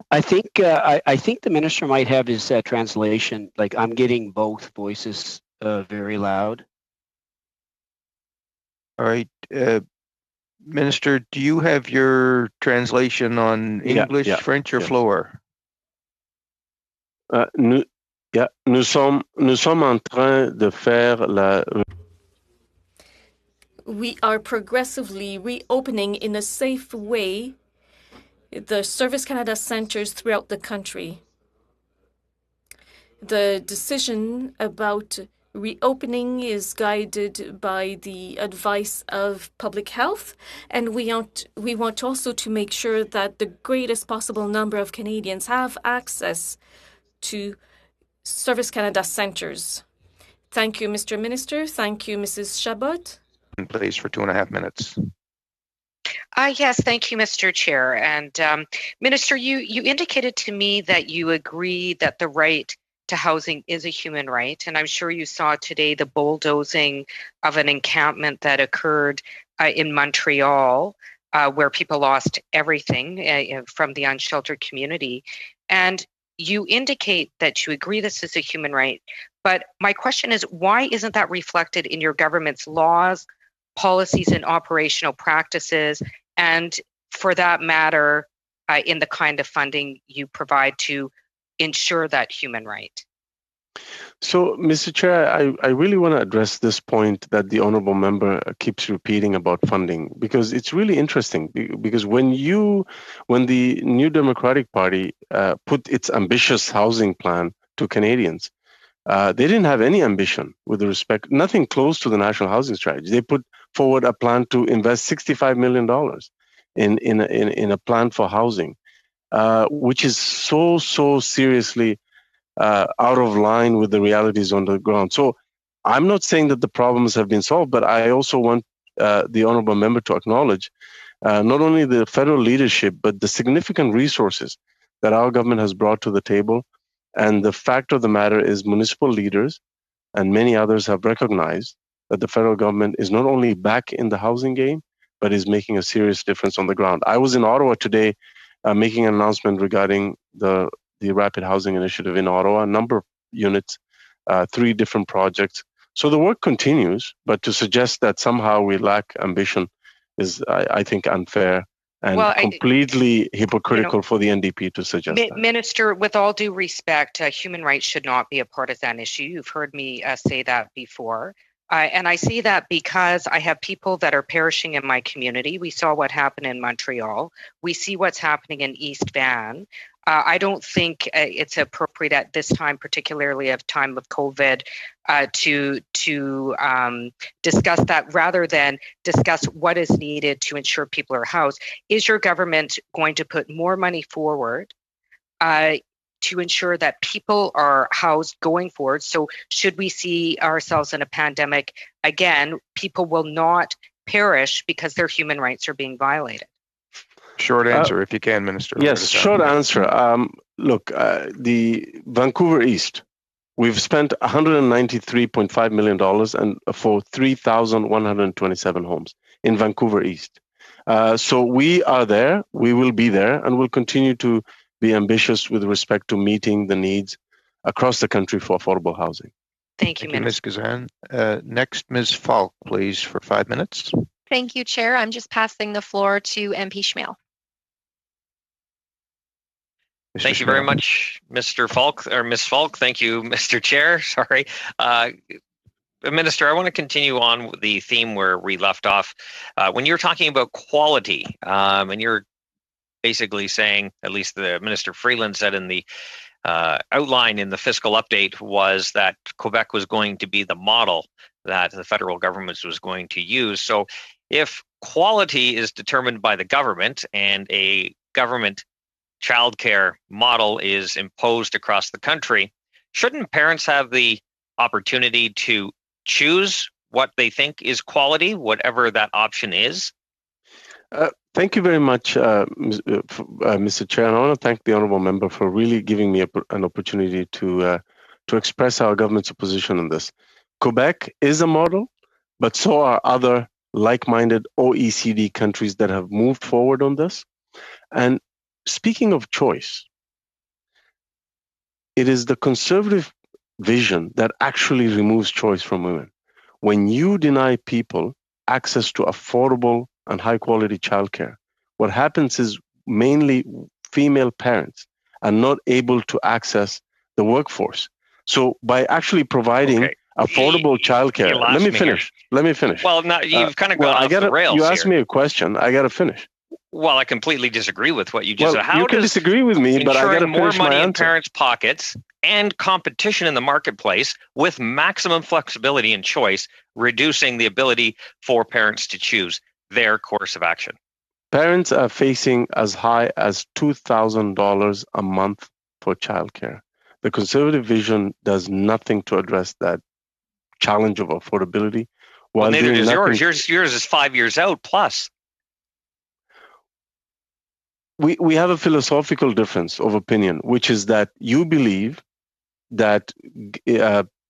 I think the minister might have his translation. Like, I'm getting both voices very loud. All right, Minister, do you have your translation on English, French, or Floor? Nous sommes en train de faire la. We are progressively reopening in a safe way the Service Canada centres throughout the country. The decision about reopening is guided by the advice of public health, and we want also to make sure that the greatest possible number of Canadians have access to Service Canada centres. Thank you, Mr. Minister. Thank you, Mrs. Chabot. Please, for 2.5 minutes. Yes, thank you, Mr. Chair. And Minister, you indicated to me that you agree that the right to housing is a human right. And I'm sure you saw today the bulldozing of an encampment that occurred in Montreal, where people lost everything from the unsheltered community. And you indicate that you agree this is a human right. But my question is, why isn't that reflected in your government's laws, policies, and operational practices, and for that matter, in the kind of funding you provide to ensure that human right? So, Mr. Chair, I really want to address this point that the honourable member keeps repeating about funding, because it's really interesting. Because when the New Democratic Party put its ambitious housing plan to Canadians, they didn't have any ambition with respect, nothing close to the national housing strategy. They put forward a plan to invest $65 million in a plan for housing, which is so seriously out of line with the realities on the ground. So I'm not saying that the problems have been solved, but I also want the honourable member to acknowledge not only the federal leadership, but the significant resources that our government has brought to the table. And the fact of the matter is, municipal leaders and many others have recognized that the federal government is not only back in the housing game, but is making a serious difference on the ground. I was in Ottawa today making an announcement regarding the Rapid Housing Initiative in Ottawa, a number of units, 3 different projects. So the work continues, but to suggest that somehow we lack ambition is, I think, unfair and completely hypocritical for the NDP to suggest that. Minister, with all due respect, human rights should not be a partisan issue. You've heard me say that before. And I say that because I have people that are perishing in my community. We saw what happened in Montreal. We see what's happening in East Van. I don't think it's appropriate at this time, particularly of time of COVID, to discuss that rather than discuss what is needed to ensure people are housed. Is your government going to put more money forward to ensure that people are housed going forward? So should we see ourselves in a pandemic again, people will not perish because their human rights are being violated? Short answer, if you can, Minister. Yes, short answer. Look, the Vancouver East, we've spent $193.5 million and for 3,127 homes in Vancouver East. So we are there, we will be there, and we'll continue to be ambitious with respect to meeting the needs across the country for affordable housing. Thank you, Ms. Gazan. Next, Ms. Falk, please, for 5 minutes. Thank you, Chair. I'm just passing the floor to MP Schmale. Thank you very much, Mr. Falk, or Ms. Falk. Thank you, Mr. Chair. Sorry. Minister, I want to continue on with the theme where we left off. When you're talking about quality, and you're basically saying, at least the Minister Freeland said in the outline in the fiscal update, was that Quebec was going to be the model that the federal government was going to use. So if quality is determined by the government and a government childcare model is imposed across the country, shouldn't parents have the opportunity to choose what they think is quality, whatever that option is? Thank you very much, Mr. Chair. And I want to thank the honourable member for really giving me an opportunity to express our government's position on this. Quebec is a model, but so are other like-minded OECD countries that have moved forward on this. And speaking of choice, it is the conservative vision that actually removes choice from women. When you deny people access to affordable and high-quality childcare, what happens is mainly female parents are not able to access the workforce. So by actually providing affordable childcare, let me finish. Well, now you've kind of gone off the rails. You asked me a question. I got to finish. Well, I completely disagree with what you just said. How you can disagree with me, but I got to finish my answer. More money in parents' pockets and competition in the marketplace with maximum flexibility and choice, reducing the ability for parents to choose their course of action. Parents are facing as high as $2,000 a month for childcare. The conservative vision does nothing to address that challenge of affordability. Well, neither does yours. Yours is 5 years out plus. We have a philosophical difference of opinion, which is that you believe that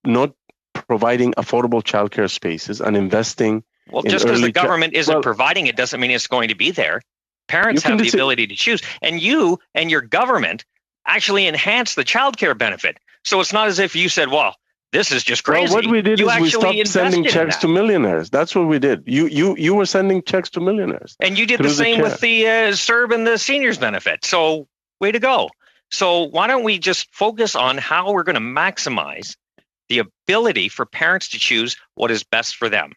not providing affordable childcare spaces and investing just because the government isn't providing it doesn't mean it's going to be there. Parents have the ability to choose, and you and your government actually enhance the childcare benefit. So it's not as if you said, well, this is just crazy. Well, what we did is we stopped sending checks to millionaires. That's what we did. You were sending checks to millionaires. And you did the same with the CERB and the seniors benefit. So way to go. So why don't we just focus on how we're going to maximize the ability for parents to choose what is best for them?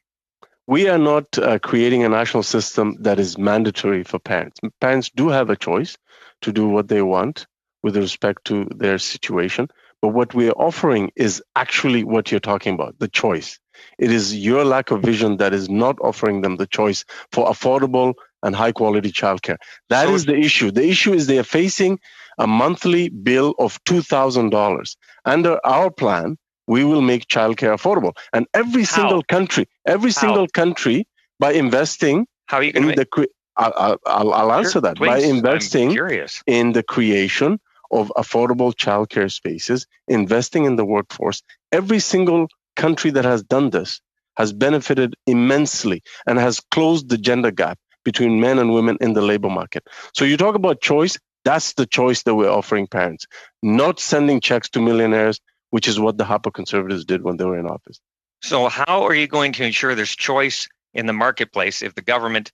We are not creating a national system that is mandatory for parents. Parents do have a choice to do what they want with respect to their situation. But what we are offering is actually what you're talking about, the choice. It is your lack of vision that is not offering them the choice for affordable and high quality childcare. That is the issue. The issue is they are facing a monthly bill of $2,000. Under our plan, we will make childcare affordable. And every single country, by investing How are you going to I'll answer that. Please, by investing in the creation of affordable childcare spaces, investing in the workforce. Every single country that has done this has benefited immensely and has closed the gender gap between men and women in the labor market. So you talk about choice, that's the choice that we're offering parents, not sending checks to millionaires, which is what the Harper Conservatives did when they were in office. So how are you going to ensure there's choice in the marketplace if the government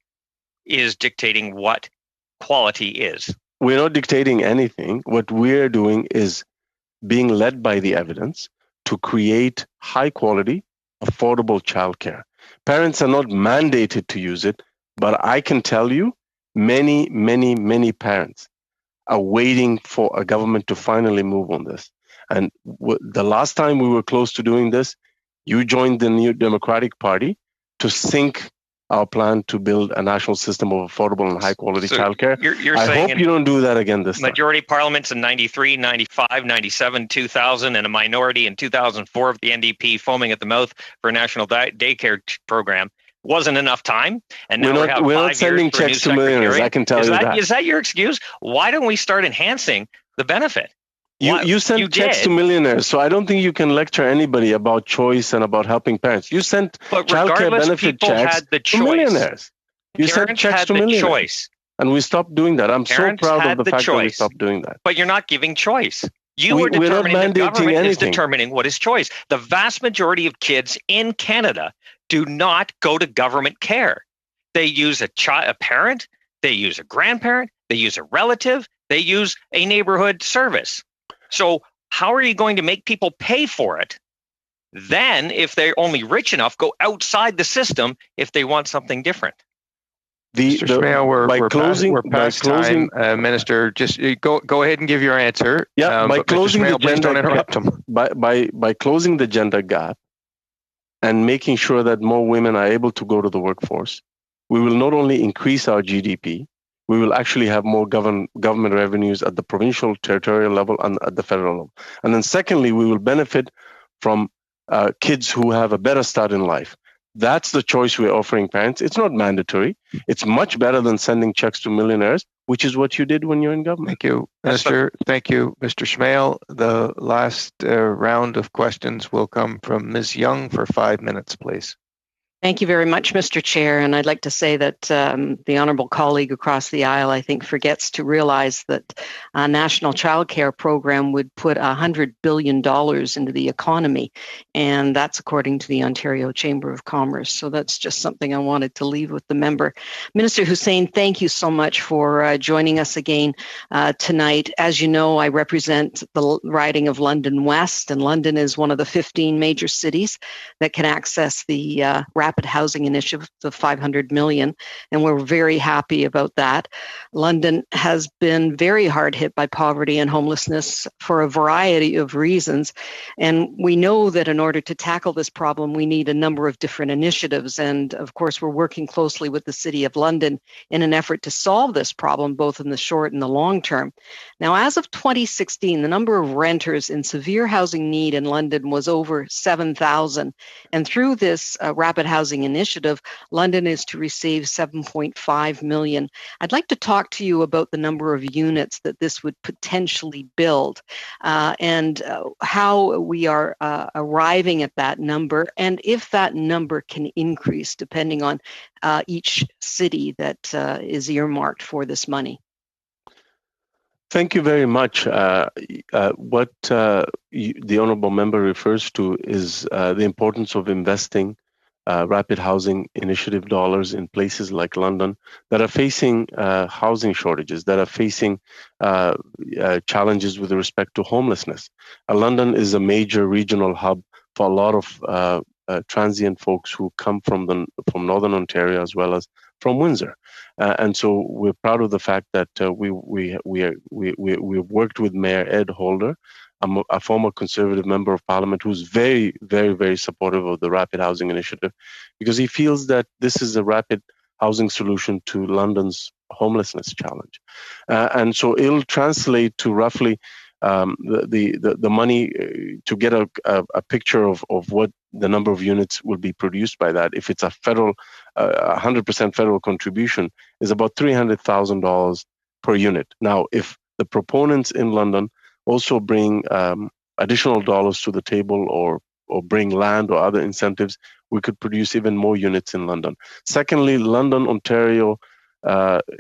is dictating what quality is? We're not dictating anything. What we're doing is being led by the evidence to create high quality, affordable childcare. Parents are not mandated to use it, but I can tell you many, many, many parents are waiting for a government to finally move on this. And the last time we were close to doing this, you joined the New Democratic Party to sink our plan to build a national system of affordable and high quality childcare. I hope you don't do that again this time. Majority parliaments in 93, 95, 97, 2000, and a minority in 2004 of the NDP foaming at the mouth for a national daycare program. Wasn't enough time, and now we're not sending checks to millionaires. I can tell you that. Is that your excuse? Why don't we start enhancing the benefit? You sent checks to millionaires, so I don't think you can lecture anybody about choice and about helping parents. You sent childcare benefit checks to millionaires. You sent checks to millionaires. Choice. And we stopped doing that. I'm so proud of the fact that we stopped doing that. But you're not giving choice. You are determining the government is determining what is choice. The vast majority of kids in Canada do not go to government care. They use a parent, they use a grandparent, they use a relative, they use a neighborhood service. So how are you going to make people pay for it? Then, if they're only rich enough, go outside the system if they want something different. Mr. Smale, we're past time. Minister, just go ahead and give your answer. Yeah, by closing Smale, the gender don't interrupt him. By closing the gender gap and making sure that more women are able to go to the workforce, we will not only increase our GDP, we will actually have more government revenues at the provincial, territorial level, and at the federal level. And then secondly, we will benefit from kids who have a better start in life. That's the choice we're offering parents. It's not mandatory. It's much better than sending checks to millionaires, which is what you did when you're in government. Thank you, Minister. Thank you, Mr. Smale. The last round of questions will come from Ms. Young for 5 minutes, please. Thank you very much, Mr. Chair. And I'd like to say that the honourable colleague across the aisle, I think, forgets to realize that a national childcare program would put $100 billion into the economy. And that's according to the Ontario Chamber of Commerce. So that's just something I wanted to leave with the member. Minister Hussein, thank you so much for joining us again tonight. As you know, I represent the riding of London West, and London is one of the 15 major cities that can access the rapid housing initiative of $500 million, and we're very happy about that. London has been very hard hit by poverty and homelessness for a variety of reasons, and we know that in order to tackle this problem, we need a number of different initiatives, and of course, we're working closely with the City of London in an effort to solve this problem, both in the short and the long term. Now, as of 2016, the number of renters in severe housing need in London was over 7,000, and through this rapid housing initiative, London is to receive $7.5 million. I'd like to talk to you about the number of units that this would potentially build and how we are arriving at that number, and if that number can increase depending on each city that is earmarked for this money. Thank you very much. What the honourable member refers to is the importance of investing rapid housing initiative dollars in places like London that are facing housing shortages, that are facing challenges with respect to homelessness. London is a major regional hub for a lot of transient folks who come from Northern Ontario as well as from Windsor. And so we're proud of the fact that we've worked with Mayor Ed Holder, a former Conservative member of Parliament who's very, very, very supportive of the Rapid Housing Initiative, because he feels that this is a rapid housing solution to London's homelessness challenge. And so it'll translate to roughly the money to get a picture of what the number of units will be produced by that. If it's a federal, 100% federal contribution, is about $300,000 per unit. Now, if the proponents in London also bring additional dollars to the table or bring land or other incentives, we could produce even more units in London. Secondly, London, Ontario,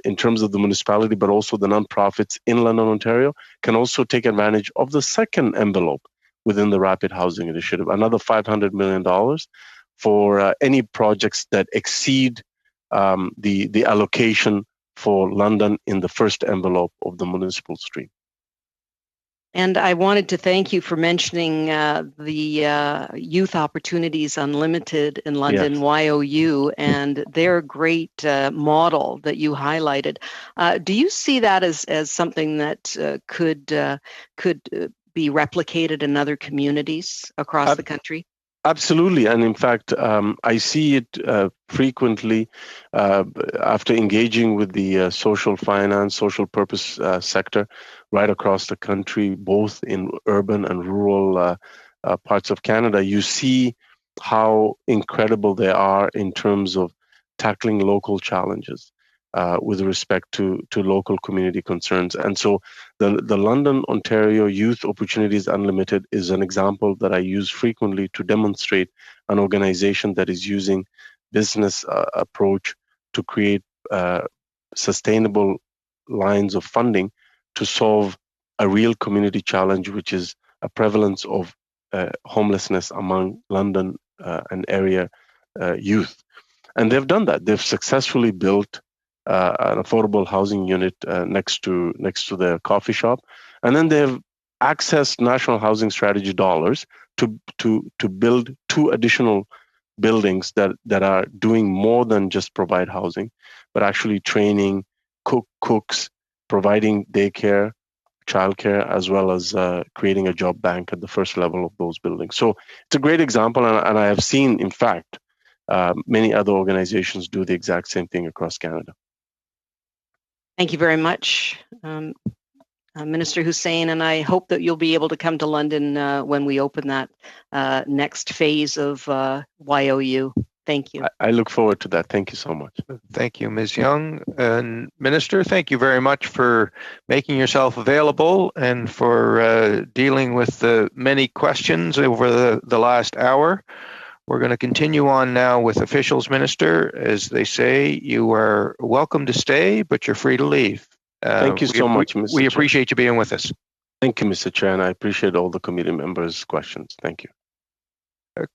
in terms of the municipality, but also the nonprofits in London, Ontario, can also take advantage of the second envelope within the Rapid Housing Initiative, another $500 million for any projects that exceed the allocation for London in the first envelope of the municipal stream. And I wanted to thank you for mentioning the Youth Opportunities Unlimited in London, yes. YOU, and their great model that you highlighted. Do you see that as something that could be replicated in other communities across the country? Absolutely. And in fact, I see it frequently after engaging with the social finance, social purpose sector right across the country, both in urban and rural parts of Canada. You see how incredible they are in terms of tackling local challenges with respect to local community concerns. And so the London, Ontario Youth Opportunities Unlimited is an example that I use frequently to demonstrate an organization that is using business approach to create sustainable lines of funding to solve a real community challenge, which is a prevalence of homelessness among London and area youth. And they've done that. They've successfully built an affordable housing unit next to their coffee shop, and then they've accessed National Housing Strategy dollars to build 2 additional buildings that are doing more than just provide housing, but actually training cooks, providing daycare, childcare, as well as creating a job bank at the first level of those buildings. So it's a great example, and I have seen, in fact, many other organizations do the exact same thing across Canada. Thank you very much, Minister Hussain, and I hope that you'll be able to come to London when we open that next phase of YOU. Thank you. I look forward to that. Thank you so much. Thank you, Ms. Young. And Minister, thank you very much for making yourself available and for dealing with the many questions over the last hour. We're going to continue on now with officials, Minister. As they say, you are welcome to stay, but you're free to leave. Thank you so much, Mr. Chair. We appreciate you being with us. Thank you, Mr. Chair, and I appreciate all the committee members' questions. Thank you.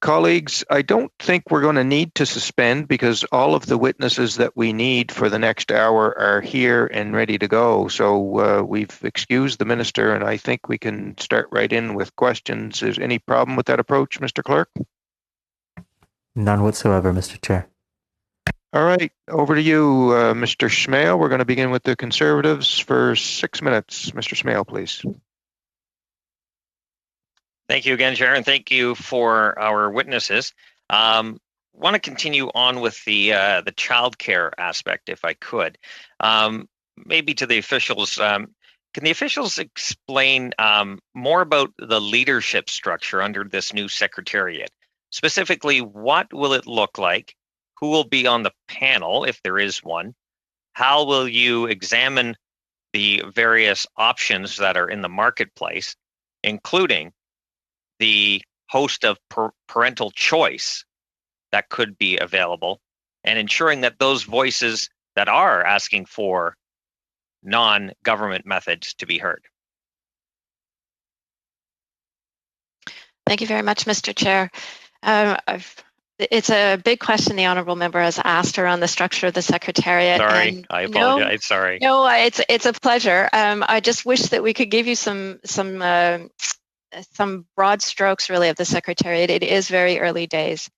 Colleagues, I don't think we're going to need to suspend because all of the witnesses that we need for the next hour are here and ready to go. So we've excused the Minister, and I think we can start right in with questions. Is any problem with that approach, Mr. Clerk? None whatsoever, Mr. Chair. All right, over to you, Mr. Schmale. We're going to begin with the Conservatives for 6 minutes. Mr. Schmale, please. Thank you again, Chair, and thank you for our witnesses. Want to continue on with the childcare aspect, if I could. Maybe to the officials. Can the officials explain more about the leadership structure under this new secretariat? Specifically, what will it look like? Who will be on the panel, if there is one? How will you examine the various options that are in the marketplace, including the host of parental choice that could be available, and ensuring that those voices that are asking for non-government methods to be heard? Thank you very much, Mr. Chair. It's a big question the honourable member has asked around the structure of the Secretariat. Sorry, I apologize. Sorry. No, it's a pleasure. I just wish that we could give you some broad strokes, really, of the Secretariat. It is very early days,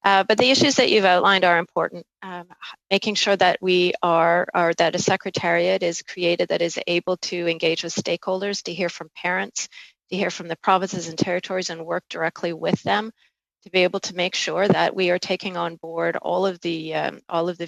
but the issues that you've outlined are important. Making sure that that a Secretariat is created that is able to engage with stakeholders, to hear from parents, to hear from the provinces and territories, and work directly with them, to be able to make sure that we are taking on board all of the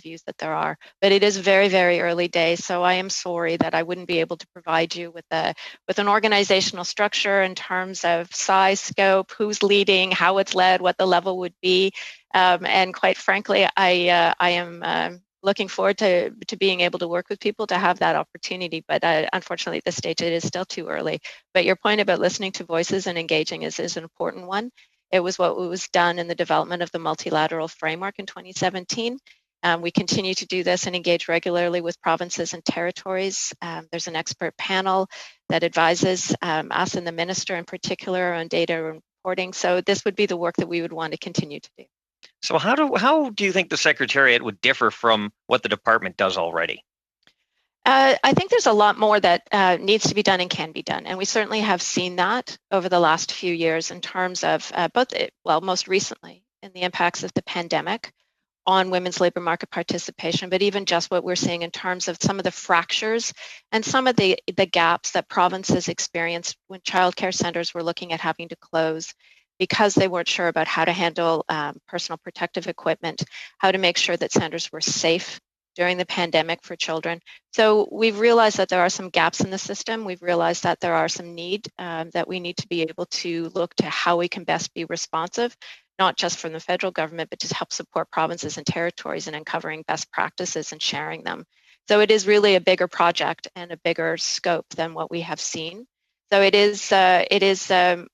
views that there are. But it is very, very early days, so I am sorry that I wouldn't be able to provide you with an organizational structure in terms of size, scope, who's leading, how it's led, what the level would be. And quite frankly, I am looking forward to being able to work with people to have that opportunity. But unfortunately, at this stage, it is still too early. But your point about listening to voices and engaging is an important one. It was what was done in the development of the multilateral framework in 2017. We continue to do this and engage regularly with provinces and territories. There's an expert panel that advises us and the Minister in particular on data and reporting. So this would be the work that we would want to continue to do. So how do you think the Secretariat would differ from what the department does already? I think there's a lot more that needs to be done and can be done. And we certainly have seen that over the last few years in terms of most recently in the impacts of the pandemic on women's labor market participation, but even just what we're seeing in terms of some of the fractures and some of the gaps that provinces experienced when childcare centres were looking at having to close because they weren't sure about how to handle personal protective equipment, how to make sure that centres were safe during the pandemic for children. So we've realized that there are some gaps in the system. We've realized that there are some need that we need to be able to look to how we can best be responsive, not just from the federal government, but to help support provinces and territories in uncovering best practices and sharing them. So it is really a bigger project and a bigger scope than what we have seen. So it is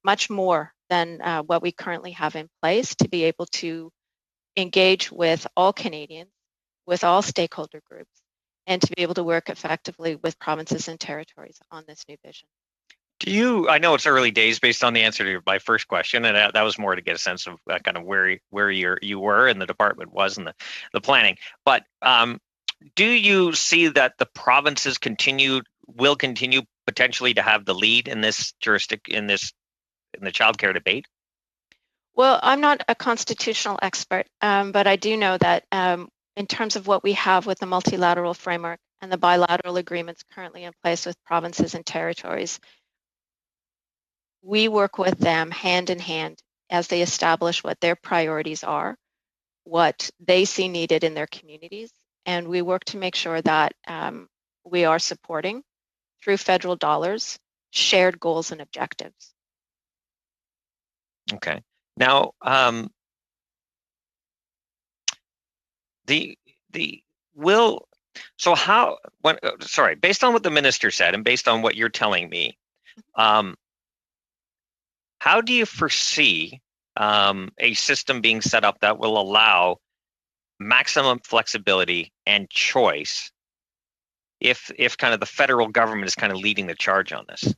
much more than what we currently have in place to be able to engage with all Canadians, with all stakeholder groups, and to be able to work effectively with provinces and territories on this new vision. I know it's early days based on the answer to my first question, and that was more to get a sense of kind of where you were and the department was and the planning. But do you see that the provinces will continue potentially to have the lead in this in the childcare debate? Well, I'm not a constitutional expert, but I do know that in terms of what we have with the multilateral framework and the bilateral agreements currently in place with provinces and territories, we work with them hand in hand as they establish what their priorities are, what they see needed in their communities, and we work to make sure that we are supporting, through federal dollars, shared goals and objectives. Okay. Now, based on what the minister said and based on what you're telling me, how do you foresee a system being set up that will allow maximum flexibility and choice if kind of the federal government is kind of leading the charge on this?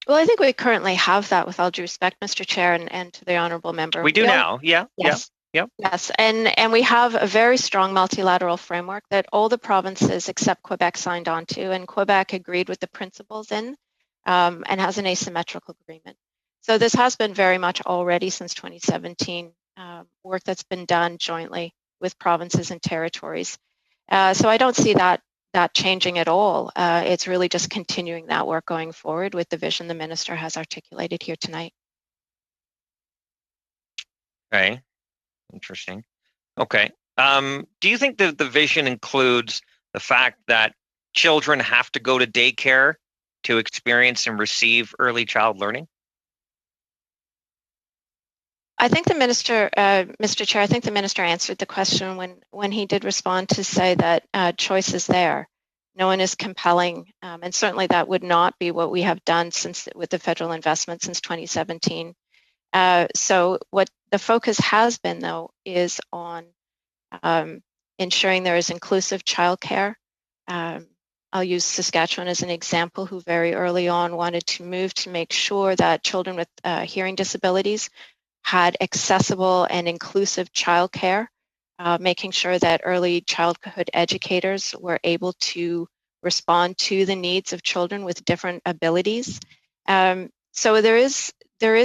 Well, I think we currently have that, with all due respect, Mr. Chair, and to the honourable member. We do now, yeah. Yes. Yep. Yes, and we have a very strong multilateral framework that all the provinces except Quebec signed on to, and Quebec agreed with the principles in and has an asymmetrical agreement. So this has been very much already since 2017 work that's been done jointly with provinces and territories. So I don't see that changing at all. It's really just continuing that work going forward with the vision the minister has articulated here tonight. Okay, interesting. Okay. Do you think that the vision includes the fact that children have to go to daycare to experience and receive early child learning? I think the minister, Mr. Chair, I think the minister answered the question when he did respond to say that choice is there. No one is compelling, and certainly that would not be what we have done with the federal investment since 2017. So what the focus has been, though, is on ensuring there is inclusive childcare. I'll use Saskatchewan as an example, who very early on wanted to move to make sure that children with hearing disabilities had accessible and inclusive childcare, making sure that early childhood educators were able to respond to the needs of children with different abilities. So there is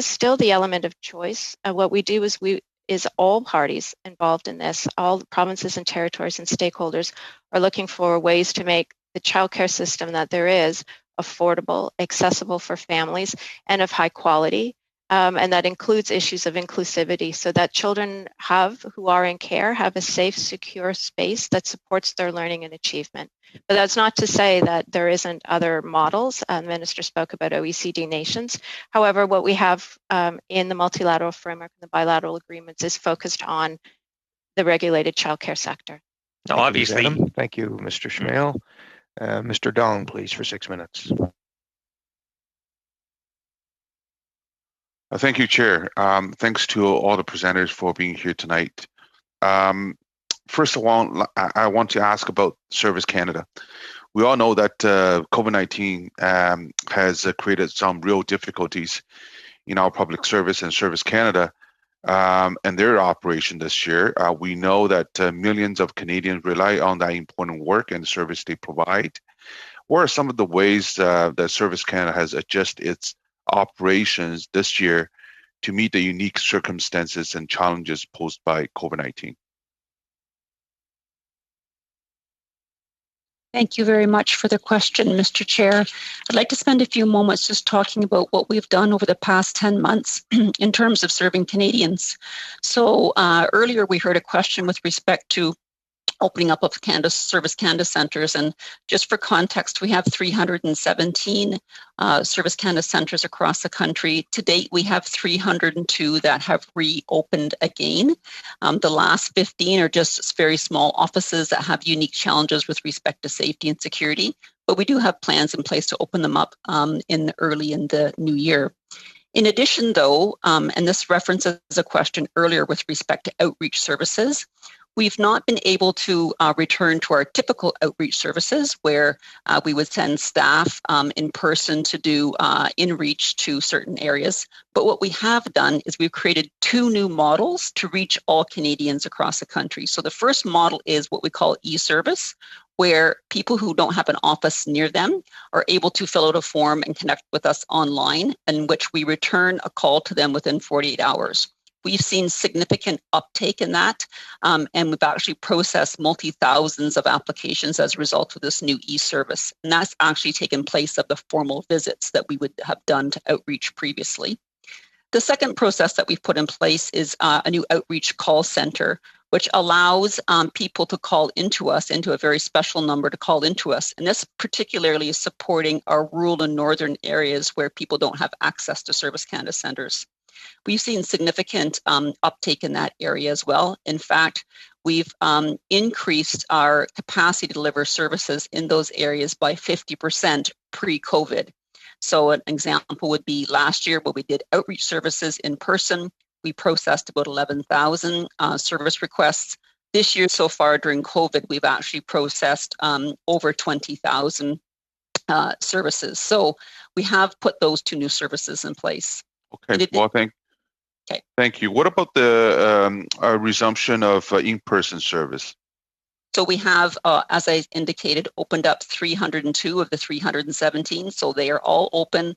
still the element of choice. What we do is all parties involved in this, all the provinces and territories and stakeholders are looking for ways to make the childcare system that there is affordable, accessible for families, and of high quality. And that includes issues of inclusivity, so that children who are in care have a safe, secure space that supports their learning and achievement. But that's not to say that there isn't other models. The minister spoke about OECD nations. However, what we have in the multilateral framework and the bilateral agreements is focused on the regulated childcare sector. No, obviously. Thank you, Mr. Schmale. Mr. Dong, please, for 6 minutes. Thank you, Chair. Thanks to all the presenters for being here tonight. First of all, I want to ask about Service Canada. We all know that COVID-19 has created some real difficulties in our public service and Service Canada. and their operation this year. We know that millions of Canadians rely on that important work and service they provide. What are some of the ways that Service Canada has adjusted its operations this year to meet the unique circumstances and challenges posed by COVID-19? Thank you very much for the question, Mr. Chair. I'd like to spend a few moments just talking about what we've done over the past 10 months in terms of serving Canadians. So earlier we heard a question with respect to opening up of Service Canada centres. And just for context, we have 317 Service Canada centres across the country. To date, we have 302 that have reopened again. The last 15 are just very small offices that have unique challenges with respect to safety and security. But we do have plans in place to open them up early in the new year. In addition, though, and this references a question earlier with respect to outreach services, we've not been able to return to our typical outreach services where we would send staff in person to do in-reach to certain areas. But what we have done is we've created 2 new models to reach all Canadians across the country. So the first model is what we call e-service, where people who don't have an office near them are able to fill out a form and connect with us online, in which we return a call to them within 48 hours. We've seen significant uptake in that, and we've actually processed multi-thousands of applications as a result of this new e-service. And that's actually taken place of the formal visits that we would have done to outreach previously. The second process that we've put in place is a new outreach call center, which allows people to call into us, into a very special number to call into us. And this particularly is supporting our rural and northern areas where people don't have access to Service Canada centres. We've seen significant uptake in that area as well. In fact, we've increased our capacity to deliver services in those areas by 50% pre-COVID. So an example would be last year when we did outreach services in person, we processed about 11,000 service requests. This year so far during COVID, we've actually processed over 20,000 services. So we have put those 2 new services in place. Okay, well, thank you. What about the resumption of in-person service? So we have, as I indicated, opened up 302 of the 317. So they are all open,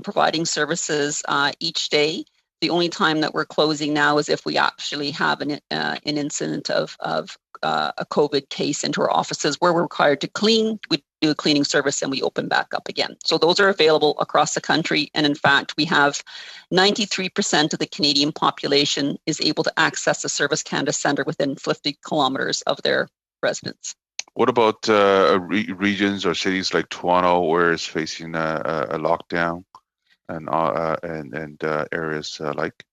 providing services each day. The only time that we're closing now is if we actually have an incident of a COVID case into our offices where we're required to clean. We do a cleaning service and we open back up again. So those are available across the country. And in fact, we have 93% of the Canadian population is able to access a Service Canada centre within 50 kilometres of their residence. What about regions or cities like Toronto, where it's facing a lockdown, and areas like?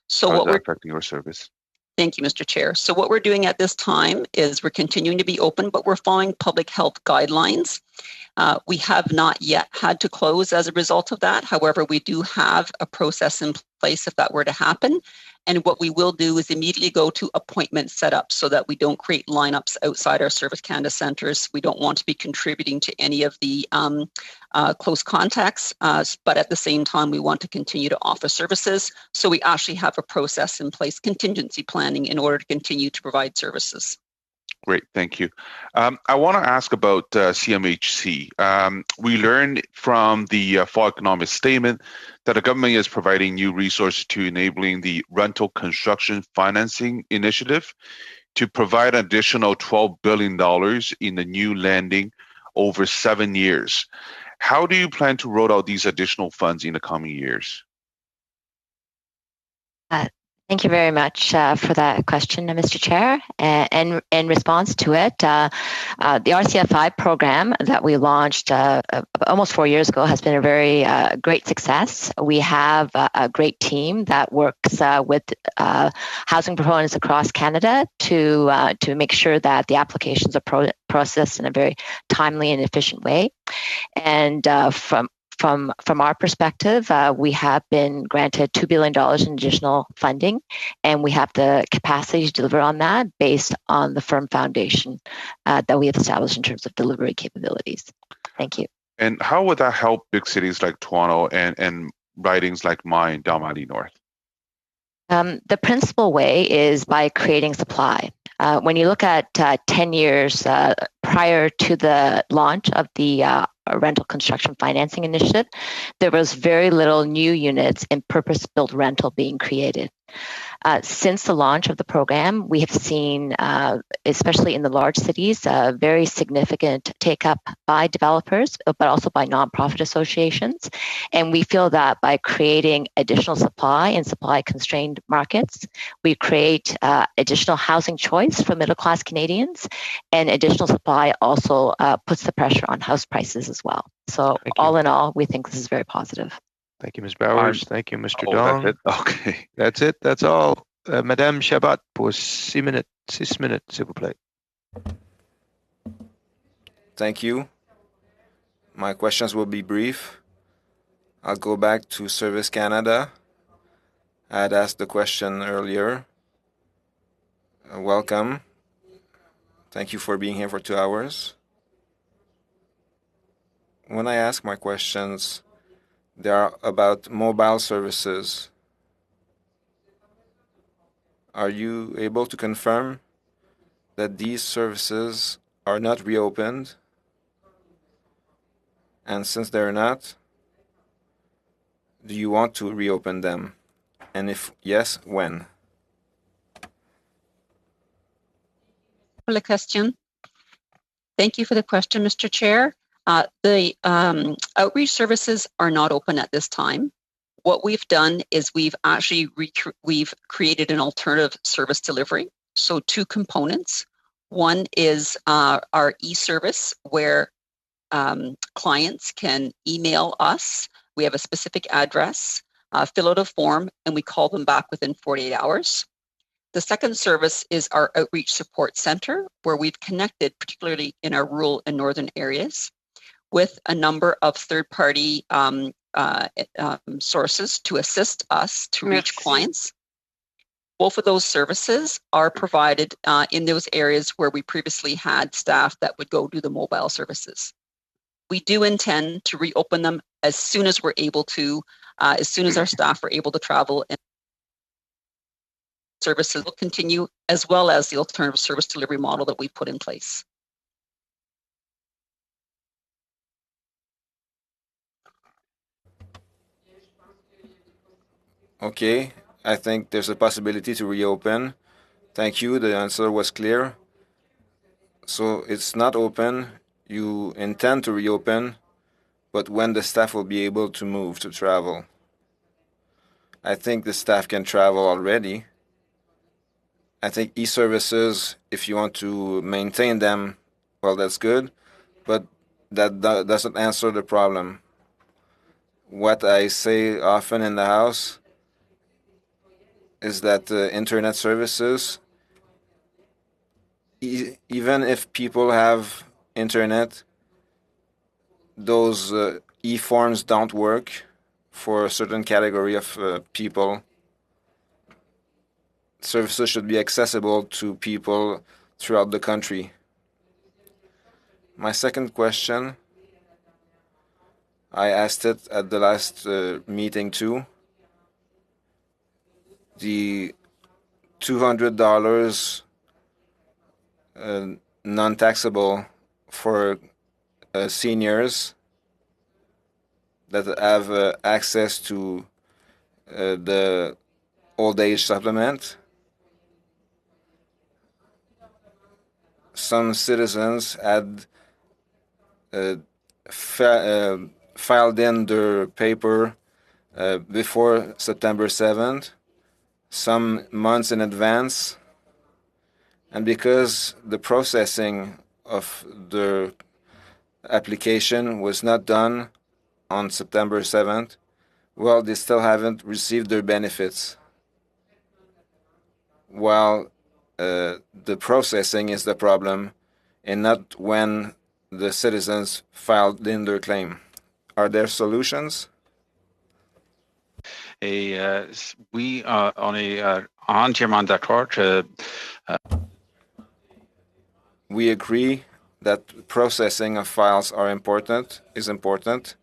So how is that affecting your service? Thank you, Mr. Chair. So what we're doing at this time is we're continuing to be open, but we're following public health guidelines. We have not yet had to close as a result of that. However, we do have a process in place if that were to happen. And what we will do is immediately go to appointment setup so that we don't create lineups outside our Service Canada centres. We don't want to be contributing to any of the close contacts, but at the same time, we want to continue to offer services. So we actually have a process in place, contingency planning, in order to continue to provide services. Great, thank you. I want to ask about CMHC. We learned from the Fall Economic Statement that the government is providing new resources to enabling the Rental Construction Financing Initiative to provide an additional $12 billion in the new lending over 7 years. How do you plan to roll out these additional funds in the coming years? Thank you very much for that question, Mr. Chair. And in response to it, the RCFI program that we launched almost 4 years ago has been a very great success. We have a great team that works with housing proponents across Canada to make sure that the applications are processed in a very timely and efficient way. And from our perspective, we have been granted $2 billion in additional funding, and we have the capacity to deliver on that based on the firm foundation that we have established in terms of delivery capabilities. Thank you. And how would that help big cities like Toronto and ridings like mine, Dalhousie North? The principal way is by creating supply. When you look at 10 years prior to the launch of the rental construction financing initiative, there was very little new units in purpose-built rental being created. Since the launch of the program, we have seen, especially in the large cities, very significant take-up by developers, but also by nonprofit associations. And we feel that by creating additional supply in supply-constrained markets, we create additional housing choice for middle-class Canadians, and additional supply also puts the pressure on house prices as well. So all in all, we think this is very positive. Thank you, Ms. Bowers. Thank you, Mr. Dong. That's it. Okay. That's it. That's all. Madame Chabot pour 6 minutes, s'il vous plaît. Thank you. My questions will be brief. I'll go back to Service Canada. I had asked the question earlier. Welcome. Thank you for being here for 2 hours. When I ask my questions, they are about mobile services. Are you able to confirm that these services are not reopened? And since they're not, do you want to reopen them? And if yes, when? For the question. Thank you for the question, Mr. Chair. The outreach services are not open at this time. What we've done is we've created an alternative service delivery. So 2 components. One is our e-service, where clients can email us. We have a specific address, fill out a form, and we call them back within 48 hours. The second service is our outreach support center, where we've connected, particularly in our rural and northern areas, with a number of third-party sources to assist us to reach clients. Both of those services are provided in those areas where we previously had staff that would go do the mobile services. We do intend to reopen them as soon as we're able to, as soon as our staff are able to travel, and services will continue, as well as the alternative service delivery model that we put in place. Okay, I think there's a possibility to reopen. Thank you, the answer was clear. So it's not open, you intend to reopen, but when the staff will be able to move, to travel. I think the staff can travel already. I think e-services, if you want to maintain them, well, that's good, but that doesn't answer the problem. What I say often in the house is that internet services, even if people have internet, those e-forms don't work for a certain category of people. Services should be accessible to people throughout the country. My second question, I asked it at the last meeting too. The $200 non-taxable for seniors that have access to the old age supplement. Some citizens had filed in their paper before September 7th, some months in advance, and because the processing of the application was not done on September 7th, well, they still haven't received their benefits. While the processing is the problem, and not when the citizens filed in their claim. Are there solutions? Oui, on est entièrement d'accord. We agree that processing of files is important.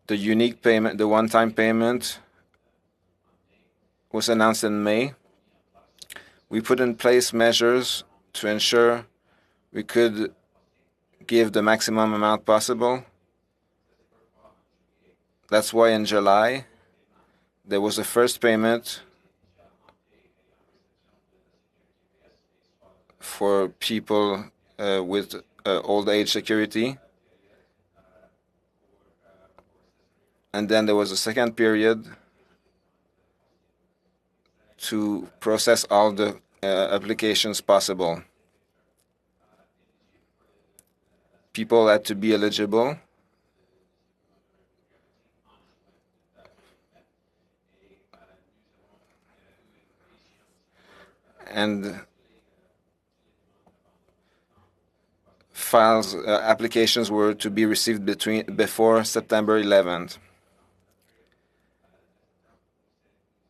The unique payment, the one-time payment, was announced in May. We put in place measures to ensure we could give the maximum amount possible. That's why in July, there was a first payment for people with old age security. And then there was a second period to process all the applications possible. People had to be eligible. And applications were to be received before September 11th.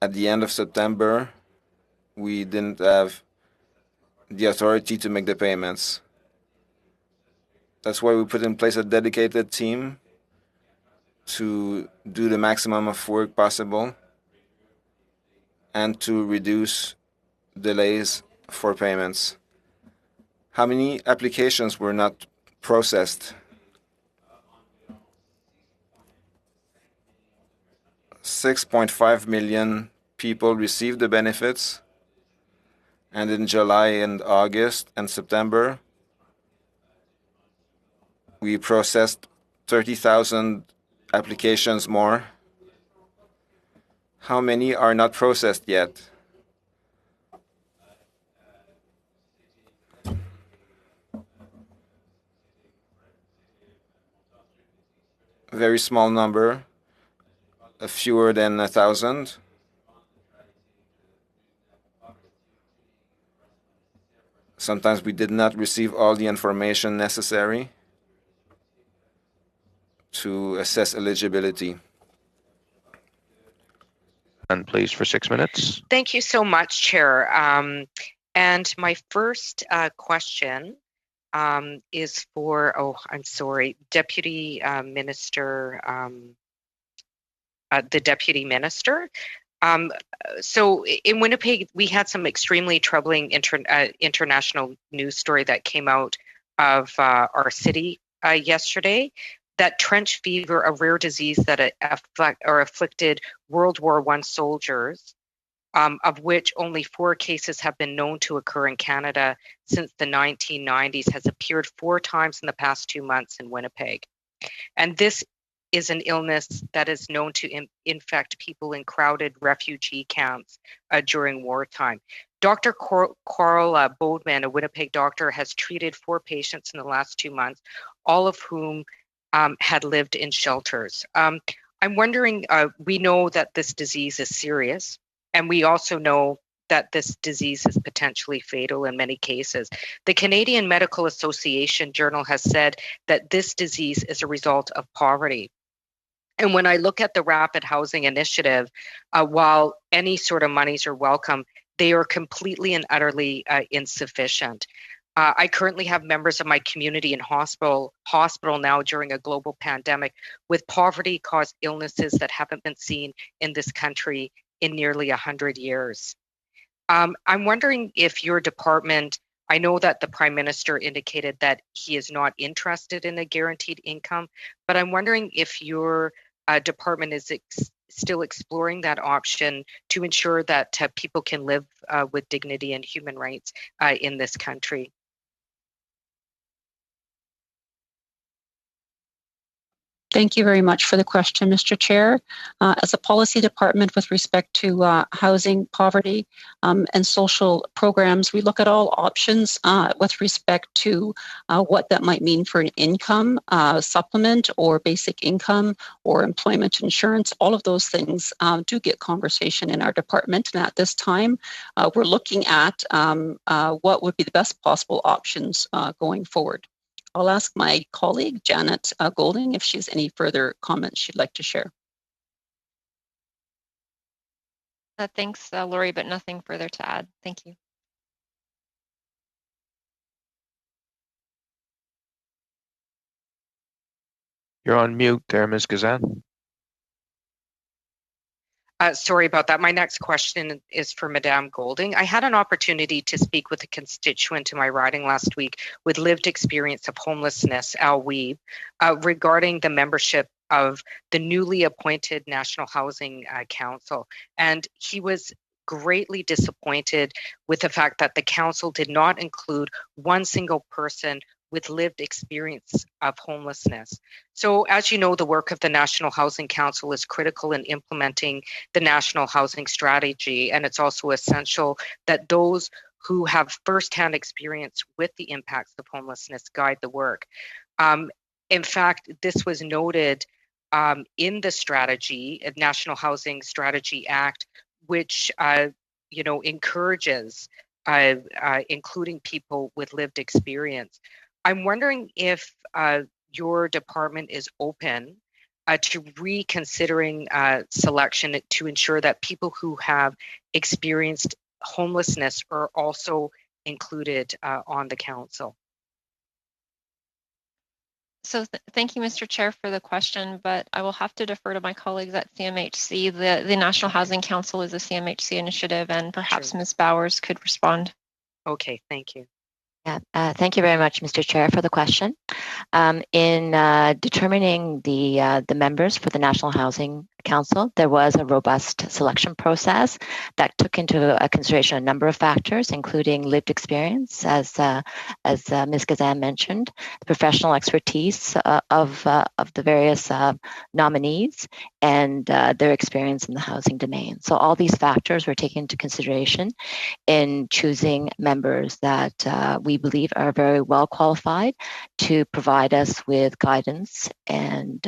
At the end of September, we didn't have the authority to make the payments. That's why we put in place a dedicated team to do the maximum of work possible and to reduce delays for payments. How many applications were not processed? 6.5 million people received the benefits, and in July and August and September, we processed 30,000 applications more. How many are not processed yet? Very small number, fewer than 1,000. Sometimes we did not receive all the information necessary to assess eligibility. And please, for 6 minutes. Thank you so much, Chair. And my first question is for, Deputy Minister, the Deputy Minister. So in Winnipeg, we had some extremely troubling international news story that came out of our city yesterday. That trench fever, a rare disease that afflicted World War I soldiers, of which only 4 cases have been known to occur in Canada since the 1990s, has appeared 4 times in the past 2 months in Winnipeg. And this is an illness that is known to infect people in crowded refugee camps during wartime. Dr. Carl Bodman, a Winnipeg doctor, has treated 4 patients in the last 2 months, all of whom had lived in shelters. I'm wondering, we know that this disease is serious, and we also know that this disease is potentially fatal in many cases. The Canadian Medical Association Journal has said that this disease is a result of poverty. And when I look at the Rapid Housing Initiative, while any sort of monies are welcome, they are completely and utterly insufficient. I currently have members of my community in hospital now during a global pandemic with poverty-caused illnesses that haven't been seen in this country in nearly 100 years. I'm wondering if your department, I know that the Prime Minister indicated that he is not interested in a guaranteed income, but I'm wondering if your department is still exploring that option to ensure that people can live with dignity and human rights in this country. Thank you very much for the question, Mr. Chair. As a policy department with respect to housing, poverty, and social programs, we look at all options with respect to what that might mean for an income supplement or basic income or employment insurance. All of those things do get conversation in our department. And at this time, we're looking at what would be the best possible options going forward. I'll ask my colleague, Janet Golding, if she has any further comments she'd like to share. Thanks, Lori, but nothing further to add. Thank you. You're on mute there, Ms. Gazan. Sorry about that. My next question is for Madame Golding. I had an opportunity to speak with a constituent in my riding last week with lived experience of homelessness, Al Weeb, regarding the membership of the newly appointed National Housing Council. And he was greatly disappointed with the fact that the council did not include one single person with lived experience of homelessness. So as you know, the work of the National Housing Council is critical in implementing the National Housing Strategy, and it's also essential that those who have firsthand experience with the impacts of homelessness guide the work. In fact, this was noted in the strategy, National Housing Strategy Act, which encourages including people with lived experience. I'm wondering if your department is open to reconsidering selection to ensure that people who have experienced homelessness are also included on the council. So thank you, Mr. Chair, for the question, but I will have to defer to my colleagues at CMHC. The National Housing Council is a CMHC initiative, and perhaps Ms. Bowers could respond. Okay, thank you. Yeah, thank you very much, Mr. Chair, for the question. In determining the members for the National Housing Council, there was a robust selection process that took into consideration a number of factors, including lived experience, as Ms. Gazan mentioned, the professional expertise of the various nominees, and their experience in the housing domain. So all these factors were taken into consideration in choosing members that we believe are very well qualified to provide us with guidance and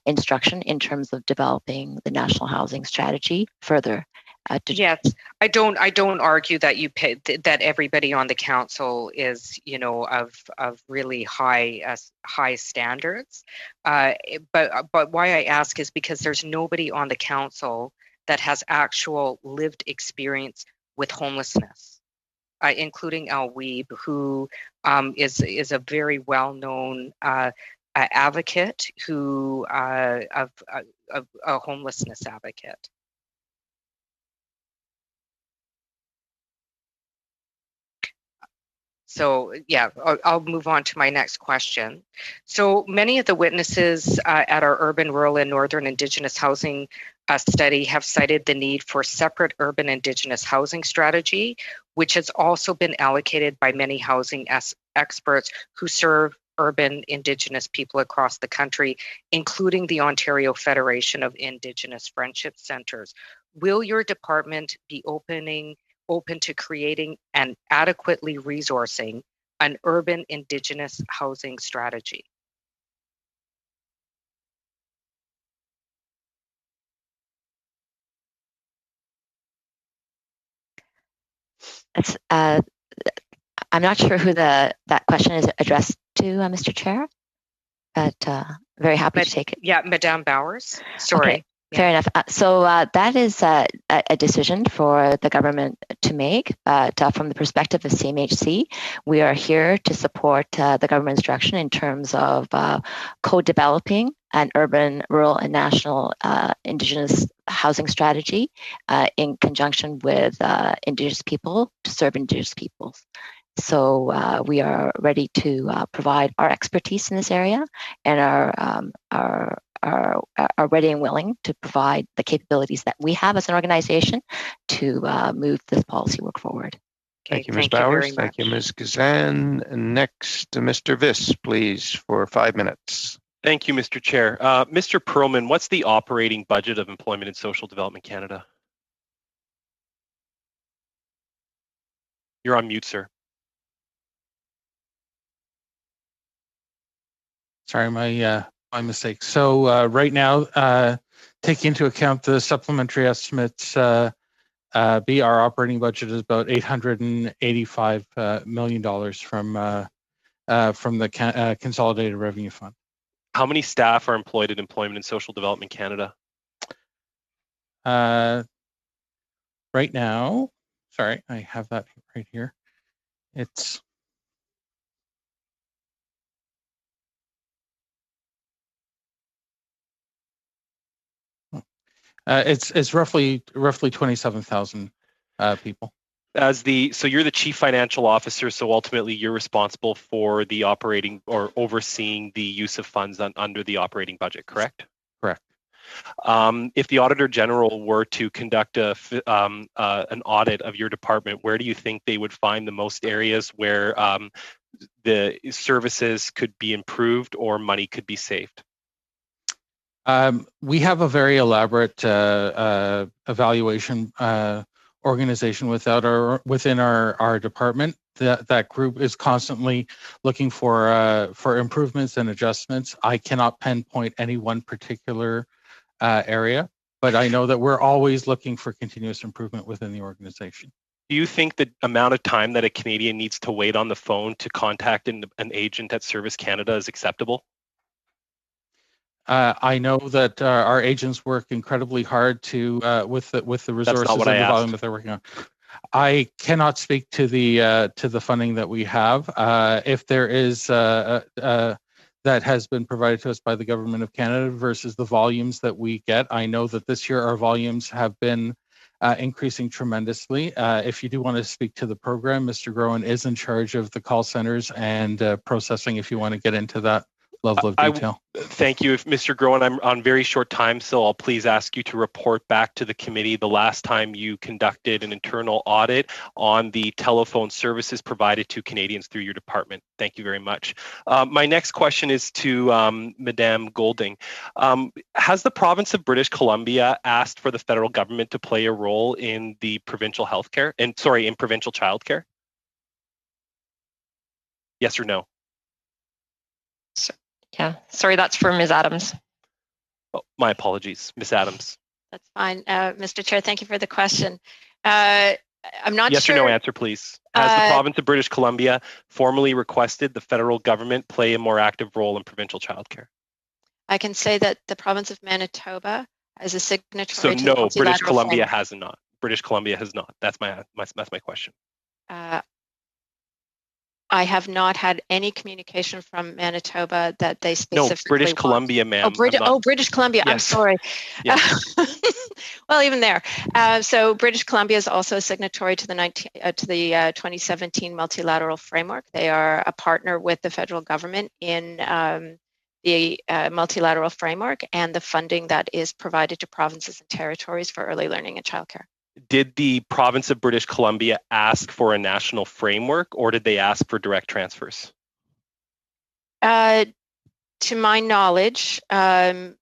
instruction in terms of developing the national housing strategy further. Yes, I don't argue that that everybody on the council is of really high standards, but why I ask is because there's nobody on the council that has actual lived experience with homelessness, including Al Weeb, who is a very well-known advocate of a homelessness advocate. So yeah, I'll move on to my next question. So many of the witnesses at our urban, rural, and northern Indigenous housing study have cited the need for separate urban Indigenous housing strategy, which has also been allocated by many housing experts who serve urban Indigenous people across the country, including the Ontario Federation of Indigenous Friendship Centres. Will your department be open to creating and adequately resourcing an urban Indigenous housing strategy? I'm not sure who that question is addressed to, Mr. Chair, but very happy to take it. Yeah, Madame Bowers. Sorry. Okay. Fair enough. So that is a decision for the government to make. But from the perspective of CMHC, we are here to support the government's direction in terms of co-developing an urban, rural, and national Indigenous housing strategy in conjunction with Indigenous people to serve Indigenous peoples. So we are ready to provide our expertise in this area and are ready and willing to provide the capabilities that we have as an organization to move this policy work forward. Thank you, Ms. Bowers. Thank you, Ms. Gazan. Next, Mr. Viss, please, for 5 minutes. Thank you, Mr. Chair. Mr. Perlman, what's the operating budget of Employment and Social Development Canada? You're on mute, sir. Sorry, my mistake. So right now, taking into account the supplementary estimates, our operating budget is about $885 million from the Consolidated Revenue Fund. How many staff are employed at Employment and Social Development Canada? Right now, sorry, I have that right here. It's It's roughly 27,000 people. So you're the chief financial officer, so ultimately you're responsible for the operating or overseeing the use of funds under the operating budget, correct? Correct. If the Auditor General were to conduct an audit of your department, where do you think they would find the most areas where the services could be improved or money could be saved? We have a very elaborate evaluation organization within our department. That group is constantly looking for improvements and adjustments. I cannot pinpoint any one particular area, but I know that we're always looking for continuous improvement within the organization. Do you think the amount of time that a Canadian needs to wait on the phone to contact an agent at Service Canada is acceptable? I know that our agents work incredibly hard to with the resources and the volume that they're working on. I cannot speak to the funding that we have. If there is that has been provided to us by the Government of Canada versus the volumes that we get, I know that this year our volumes have been increasing tremendously. If you do want to speak to the program, Mr. Groen is in charge of the call centers and processing if you want to get into that level of detail. Thank you. If Mr. Groen, I'm on very short time, so I'll please ask you to report back to the committee the last time you conducted an internal audit on the telephone services provided to Canadians through your department. Thank you very much. My next question is to Madame Golding. Has the province of British Columbia asked for the federal government to play a role in the provincial healthcare in provincial childcare? Yes or no? Yeah, sorry, that's for Ms. Adams. Oh, my apologies, Ms. Adams. That's fine. Mr. Chair, thank you for the question. I'm not sure. Yes or no answer, please. Has the province of British Columbia formally requested the federal government play a more active role in provincial childcare? I can say that the province of Manitoba is a signatory to the no, British Columbia framework. has not. British Columbia has not. That's my question. I have not had any communication from Manitoba that they specifically No, British Columbia, ma'am. British Columbia. Yes. I'm sorry. Yes. Well, even there. So British Columbia is also a signatory to the 2017 multilateral framework. They are a partner with the federal government in the multilateral framework and the funding that is provided to provinces and territories for early learning and childcare. Did the province of British Columbia ask for a national framework, or did they ask for direct transfers? To my knowledge, the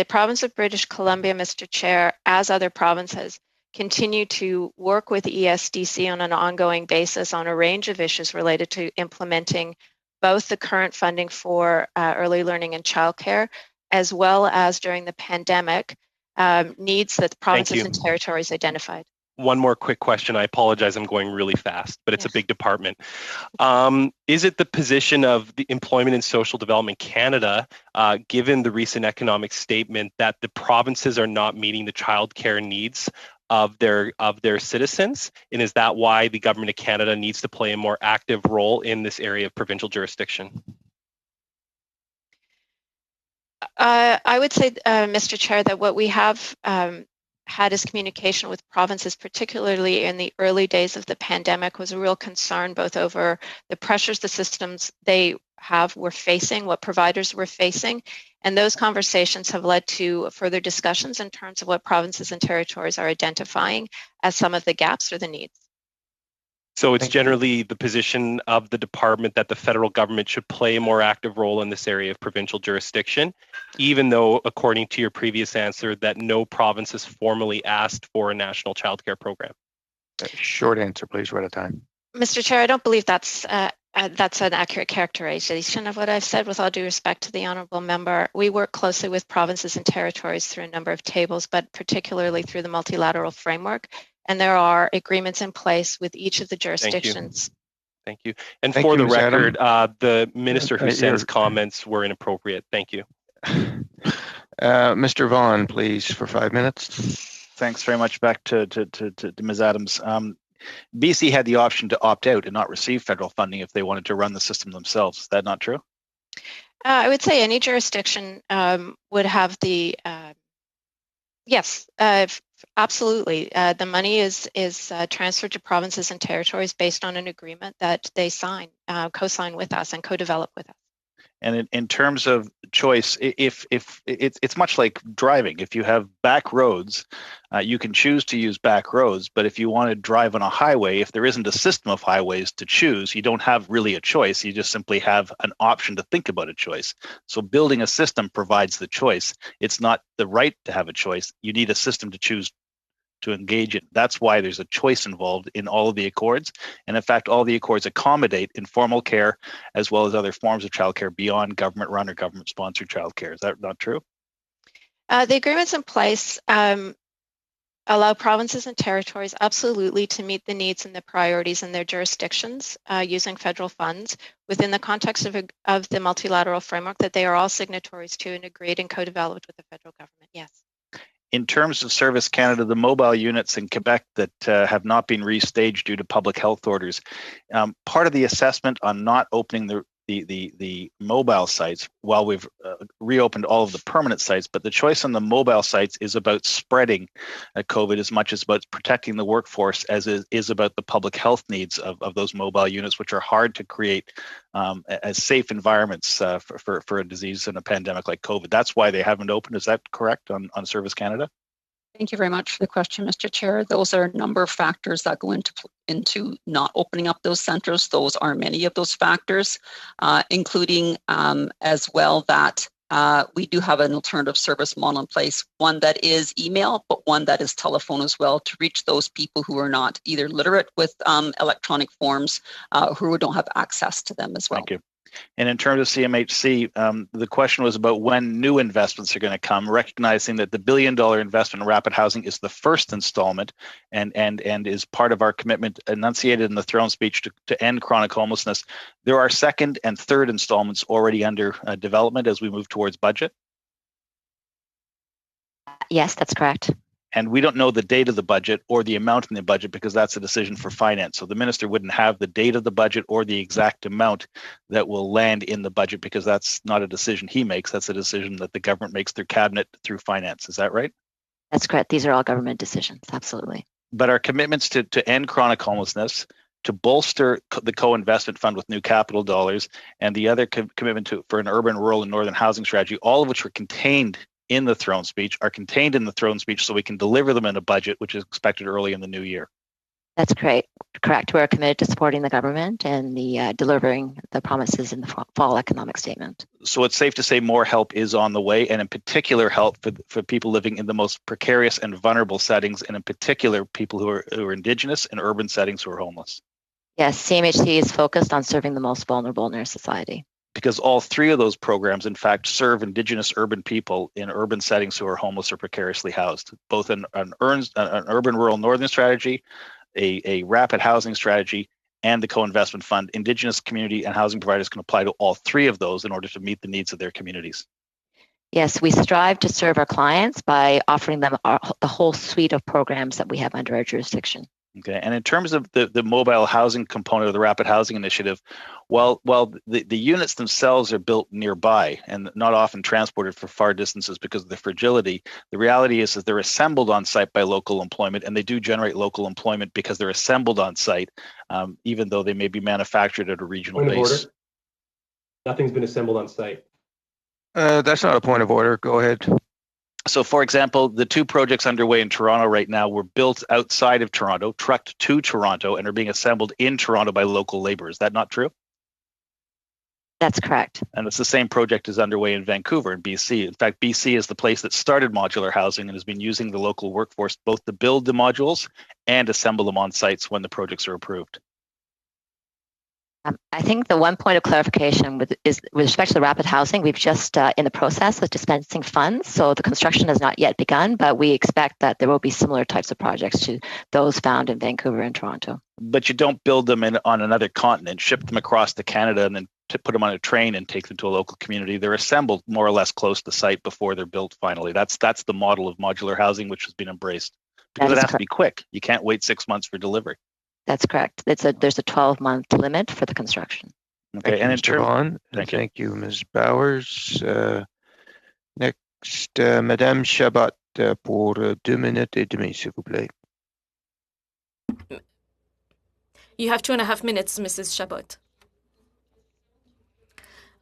province of British Columbia, Mr. Chair, as other provinces, continue to work with ESDC on an ongoing basis on a range of issues related to implementing both the current funding for early learning and childcare, as well as during the pandemic, needs that the provinces and territories identified. One more quick question. I apologize, I'm going really fast, but it's a big department. Is it the position of the Employment and Social Development Canada, given the recent economic statement, that the provinces are not meeting the childcare needs of their citizens? And is that why the Government of Canada needs to play a more active role in this area of provincial jurisdiction? I would say, Mr. Chair, that what we have had is communication with provinces, particularly in the early days of the pandemic, was a real concern both over the pressures the systems were facing, what providers were facing, and those conversations have led to further discussions in terms of what provinces and territories are identifying as some of the gaps or the needs. So it's generally the position of the department that the federal government should play a more active role in this area of provincial jurisdiction, even though, according to your previous answer, that no province has formally asked for a national childcare program. Short answer, please. We're out of time. Mr. Chair, I don't believe that's an accurate characterization of what I've said. With all due respect to the honourable member, we work closely with provinces and territories through a number of tables, but particularly through the multilateral framework. And there are agreements in place with each of the jurisdictions. Thank you. And for the record, the Minister Hussein's comments were inappropriate. Thank you. Mr. Vaughan, please, for 5 minutes. Thanks very much. Back to Ms. Adams. BC had the option to opt out and not receive federal funding if they wanted to run the system themselves. Is that not true? I would say any jurisdiction would have the Yes, absolutely. The money is transferred to provinces and territories based on an agreement that they co-sign with us and co-develop with us. And in terms of choice, if it's much like driving. If you have back roads, you can choose to use back roads. But if you want to drive on a highway, if there isn't a system of highways to choose, you don't have really a choice. You just simply have an option to think about a choice. So building a system provides the choice. It's not the right to have a choice. You need a system to choose to engage in. That's why there's a choice involved in all of the accords. And in fact, all the accords accommodate informal care as well as other forms of childcare beyond government run or government sponsored childcare. Is that not true? The agreements in place allow provinces and territories absolutely to meet the needs and the priorities in their jurisdictions using federal funds within the context of the multilateral framework that they are all signatories to and agreed and co-developed with the federal government. Yes. In terms of Service Canada, the mobile units in Quebec that have not been restaged due to public health orders, part of the assessment on not opening the mobile sites, while we've reopened all of the permanent sites, but the choice on the mobile sites is about spreading COVID as much as about protecting the workforce as it is about the public health needs of those mobile units, which are hard to create as safe environments for a disease and a pandemic like COVID. That's why they haven't opened. Is that correct on Service Canada? Thank you very much for the question, Mr. Chair. Those are a number of factors that go into not opening up those centres. Those are many of those factors, including as well that we do have an alternative service model in place, one that is email, but one that is telephone as well, to reach those people who are not either literate with electronic forms, who don't have access to them as well. Thank you. And in terms of CMHC, the question was about when new investments are going to come, recognizing that the $1 billion investment in rapid housing is the first installment and is part of our commitment enunciated in the throne speech to end chronic homelessness. There are second and third installments already under development as we move towards budget. Yes, that's correct. And we don't know the date of the budget or the amount in the budget because that's a decision for finance. So the minister wouldn't have the date of the budget or the exact amount that will land in the budget because that's not a decision he makes. That's a decision that the government makes through cabinet through finance. Is that right? That's correct. These are all government decisions. Absolutely. But our commitments to end chronic homelessness, to bolster the co-investment fund with new capital dollars, and the other commitment for an urban, rural, and northern housing strategy, all of which were contained in the throne speech, are contained in the throne speech so we can deliver them in a budget which is expected early in the new year. That's great. Correct. We're committed to supporting the government and the delivering the promises in the fall economic statement. So it's safe to say more help is on the way, and in particular help for people living in the most precarious and vulnerable settings, and in particular people who are Indigenous and urban settings who are homeless. Yes, CMHC is focused on serving the most vulnerable in our society. Because all three of those programs, in fact, serve Indigenous urban people in urban settings who are homeless or precariously housed, both an urban, rural, northern strategy, a rapid housing strategy, and the co-investment fund. Indigenous community and housing providers can apply to all three of those in order to meet the needs of their communities. Yes, we strive to serve our clients by offering them the whole suite of programs that we have under our jurisdiction. Okay, and in terms of the mobile housing component of the Rapid Housing Initiative, while the units themselves are built nearby and not often transported for far distances because of the fragility, the reality is that they're assembled on site by local employment, and they do generate local employment because they're assembled on site, even though they may be manufactured at a regional base. Point of order. Nothing's been assembled on site. That's not a point of order. Go ahead. So, for example, the two projects underway in Toronto right now were built outside of Toronto, trucked to Toronto, and are being assembled in Toronto by local labor. Is that not true? That's correct. And it's the same project is underway in Vancouver in BC. In fact, BC is the place that started modular housing and has been using the local workforce both to build the modules and assemble them on sites when the projects are approved. I think the one point of clarification with respect to the rapid housing, we've just in the process of dispensing funds. So the construction has not yet begun, but we expect that there will be similar types of projects to those found in Vancouver and Toronto. But you don't build them on another continent, ship them across to Canada, and then put them on a train and take them to a local community. They're assembled more or less close to site before they're built finally. That's the model of modular housing which has been embraced. Because it has to be quick. You can't wait 6 months for delivery. That's correct. There's a 12-month limit for the construction. Okay, and Mr. Vaughan. Thank you, Ms. Bowers. Next, Madame Chabot, pour 2 minutes et demie, s'il vous plaît. You have 2.5 minutes, Mrs. Chabot.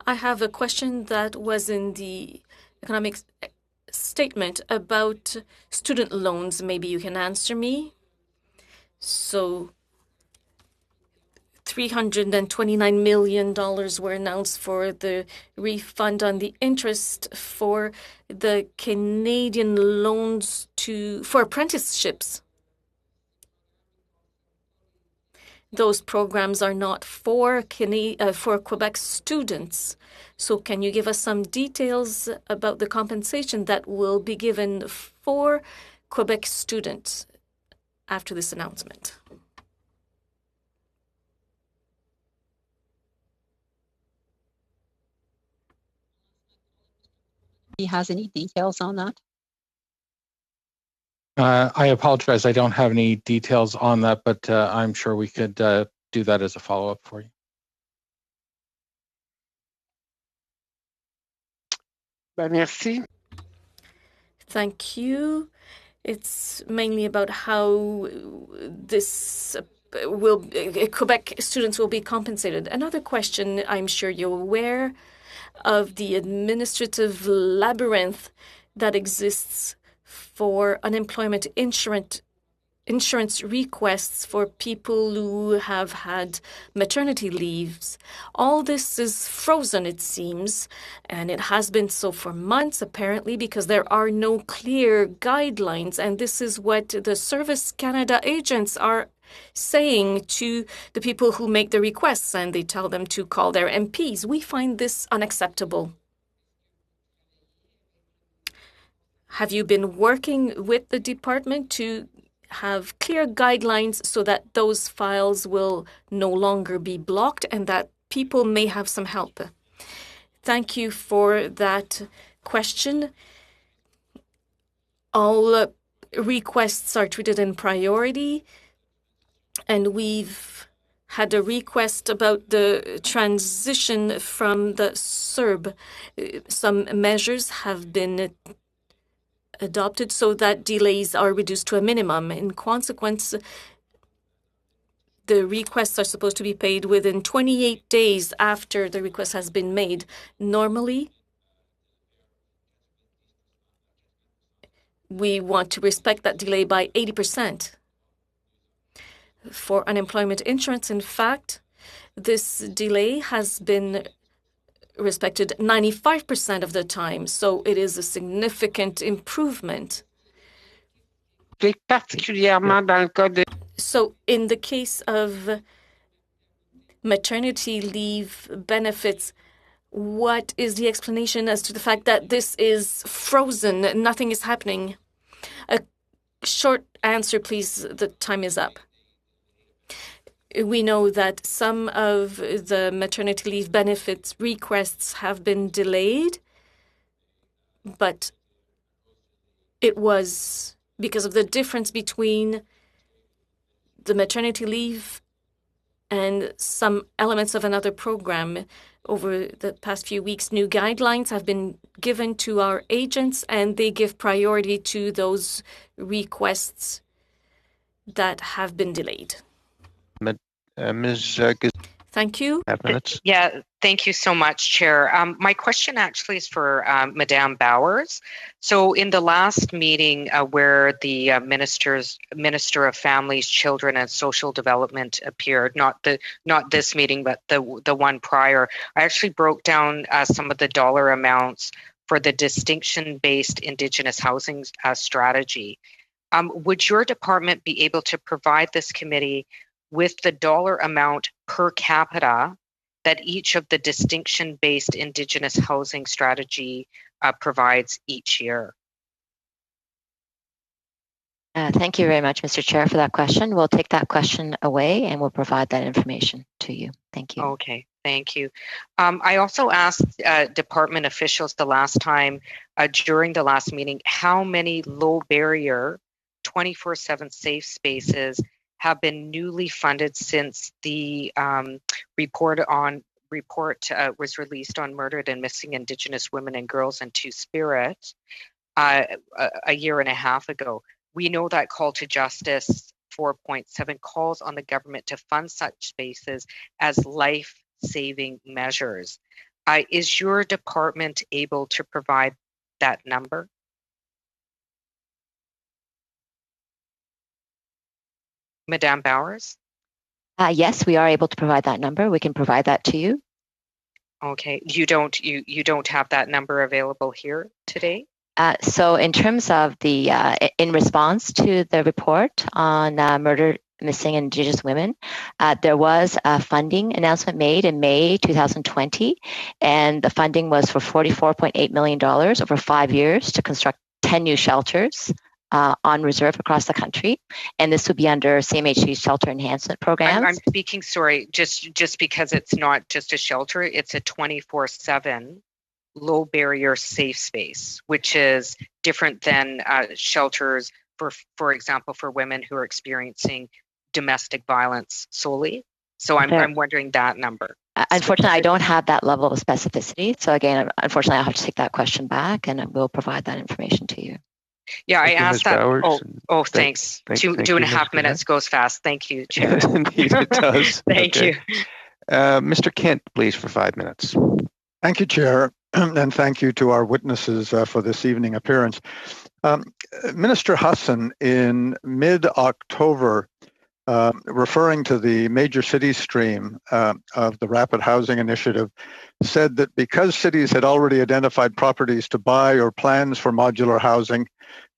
I have a question that was in the economic statement about student loans. Maybe you can answer me. So $329 million were announced for the refund on the interest for the Canadian loans for apprenticeships. Those programs are not for Quebec students. So can you give us some details about the compensation that will be given for Quebec students after this announcement? He has any details on that? I apologize. I don't have any details on that, but I'm sure we could do that as a follow-up for you. Merci. Thank you. It's mainly about how this Quebec students will be compensated. Another question, I'm sure you're aware of the administrative labyrinth that exists for unemployment insurance requests for people who have had maternity leaves. All this is frozen, it seems, and it has been so for months, apparently, because there are no clear guidelines. And this is what the Service Canada agents are saying to the people who make the requests, and they tell them to call their MPs. We find this unacceptable. Have you been working with the department to have clear guidelines so that those files will no longer be blocked and that people may have some help? Thank you for that question. All requests are treated in priority, and we've had a request about the transition from the CERB. Some measures have been adopted so that delays are reduced to a minimum. In consequence, the requests are supposed to be paid within 28 days after the request has been made. Normally, we want to respect that delay by 80%. For unemployment insurance, in fact, this delay has been respected 95% of the time, so it is a significant improvement. So in the case of maternity leave benefits, what is the explanation as to the fact that this is frozen, nothing is happening? A short answer, please. The time is up. We know that some of the maternity leave benefits requests have been delayed, but it was because of the difference between the maternity leave and some elements of another program. Over the past few weeks, new guidelines have been given to our agents, and they give priority to those requests that have been delayed. Ms. Thank you. Yeah, thank you so much, Chair. My question actually is for Madame Bowers. So in the last meeting where the Minister of Families, Children and Social Development appeared, not this meeting, but the one prior, I actually broke down some of the dollar amounts for the distinction-based Indigenous housing strategy. Would your department be able to provide this committee with the dollar amount per capita that each of the distinction-based Indigenous housing strategy provides each year? Thank you very much, Mr. Chair, for that question. We'll take that question away and we'll provide that information to you. Thank you. Okay, thank you. I also asked department officials the last time during the last meeting how many low barrier 24/7 safe spaces have been newly funded since the report was released on murdered and missing Indigenous women and girls and Two-Spirit. a year and a half ago. We know that Call to Justice 4.7 calls on the government to fund such spaces as life-saving measures. Is your department able to provide that number? Madame Bowers? Yes, we are able to provide that number. We can provide that to you. Okay, you don't have that number available here today? So in terms of the, in response to the report on murder, missing Indigenous women, there was a funding announcement made in May 2020, and the funding was for $44.8 million over 5 years to construct 10 new shelters on reserve across the country, and this would be under CMHC's shelter enhancement programs. I'm speaking, sorry, just because it's not just a shelter, it's a 24/7 low barrier safe space, which is different than shelters for example, for women who are experiencing domestic violence solely. So I'm wondering that number. Unfortunately, I don't have that level of specificity. So again, unfortunately, I'll have to take that question back, and we'll provide that information to you. Yeah, I asked that. Bowers, Thanks. Thank two and a half minutes goes fast. Thank you, Chair. Indeed, it does. Thank you. Mr. Kent, please, for 5 minutes. Thank you, Chair, and thank you to our witnesses for this evening appearance. Minister Hassan, in mid-October, referring to the major cities stream of the Rapid Housing Initiative, said that because cities had already identified properties to buy or plans for modular housing,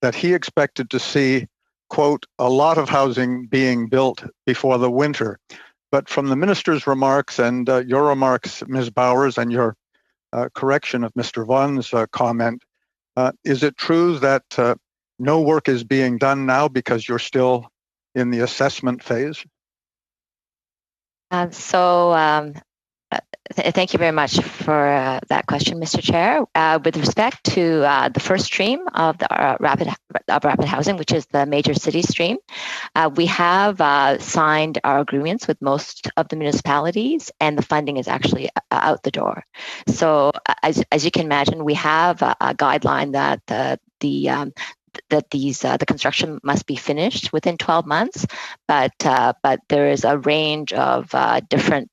that he expected to see, quote, a lot of housing being built before the winter. But from the minister's remarks and your remarks, Ms. Bowers, and your correction of Mr. Vaughan's comment, is it true that no work is being done now because you're still in the assessment phase? Thank you very much for that question, Mr. Chair. With respect to the first stream of the rapid housing, which is the major city stream, we have signed our agreements with most of the municipalities, and the funding is actually out the door. So, as you can imagine, we have a guideline that the construction must be finished within 12 months, but there is a range of different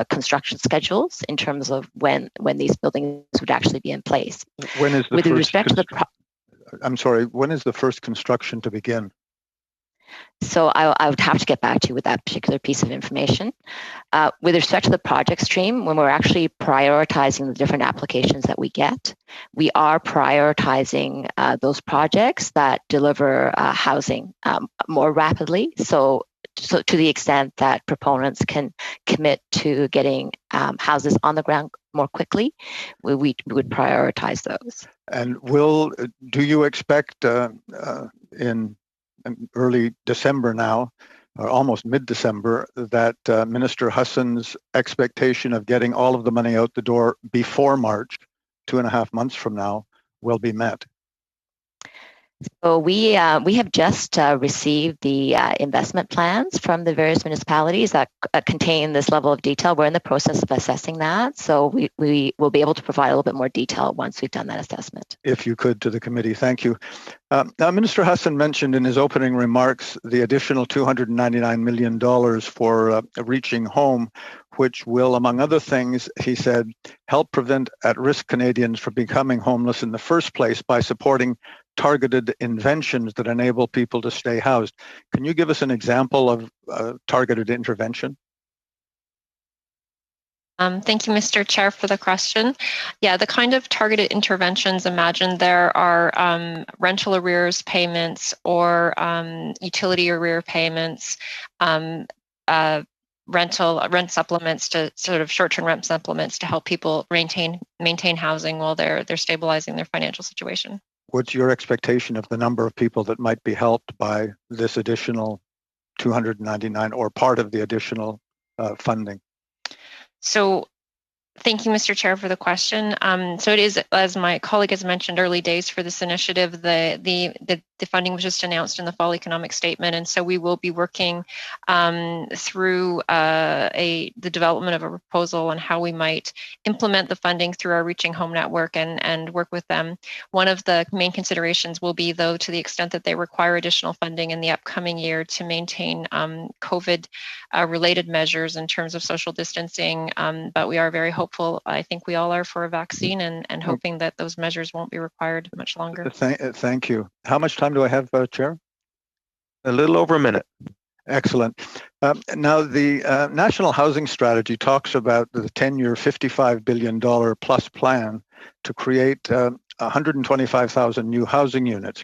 construction schedules in terms of when these buildings would actually be in place. When is the with respect to the I'm sorry, when is the first construction to begin? So I would have to get back to you with that particular piece of information. With respect to the project stream, when we're actually prioritizing the different applications that we get, we are prioritizing those projects that deliver housing more rapidly. So to the extent that proponents can commit to getting houses on the ground more quickly, we would prioritize those. And do you expect in early December now, or almost mid-December, that Minister Hassan's expectation of getting all of the money out the door before March, 2.5 months from now, will be met? So we have just received the investment plans from the various municipalities that contain this level of detail. We're in the process of assessing that, so we will be able to provide a little bit more detail once we've done that assessment. If you could, to the committee, thank you. Now, Minister Hassan mentioned in his opening remarks the additional $299 million for Reaching Home, which will, among other things, he said, help prevent at-risk Canadians from becoming homeless in the first place by supporting targeted inventions that enable people to stay housed. Can you give us an example of targeted intervention? Thank you, Mr. Chair, for the question. Yeah, the kind of targeted interventions, imagine there are rental arrears payments or utility arrear payments, rent supplements to sort of short-term rent supplements to help people maintain housing while they're stabilizing their financial situation. What's your expectation of the number of people that might be helped by this additional 299 or part of the additional funding? So Thank you, Mr. Chair, for the question. So it is, as my colleague has mentioned, early days for this initiative. The funding was just announced in the fall economic statement, and so we will be working through the development of a proposal on how we might implement the funding through our Reaching Home network and work with them. One of the main considerations will be, though, to the extent that they require additional funding in the upcoming year to maintain COVID-related measures in terms of social distancing, but we are very hopeful. I think we all are, for a vaccine, and hoping that those measures won't be required much longer. Thank you. How much time do I have, Chair? A little over a minute. Excellent. Now, the National Housing Strategy talks about the 10-year $55 billion plus plan to create 125,000 new housing units.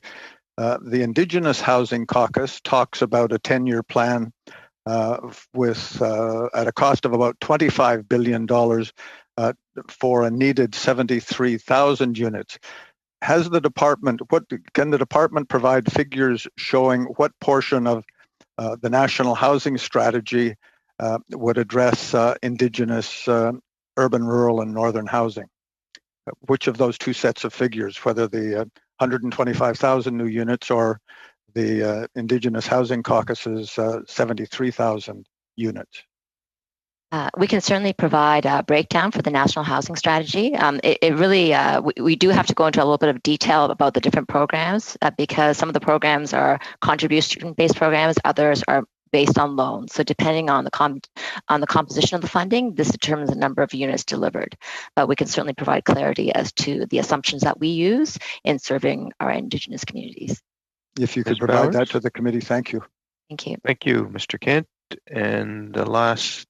The Indigenous Housing Caucus talks about a 10-year plan with at a cost of about $25 billion for a needed 73,000 units. Has the department, can the department provide figures showing what portion of the National Housing Strategy would address Indigenous, urban, rural, and northern housing? Which of those two sets of figures, whether the 125,000 new units or the Indigenous Housing Caucus's 73,000 units? We can certainly provide a breakdown for the National Housing Strategy. It really, we do have to go into a little bit of detail about the different programs because some of the programs are contribution-based programs, others are based on loans. So depending on the composition of the funding, this determines the number of units delivered. But we can certainly provide clarity as to the assumptions that we use in serving our Indigenous communities. If you could provide that to the committee, thank you. Thank you. Thank you, Mr. Kent. And the last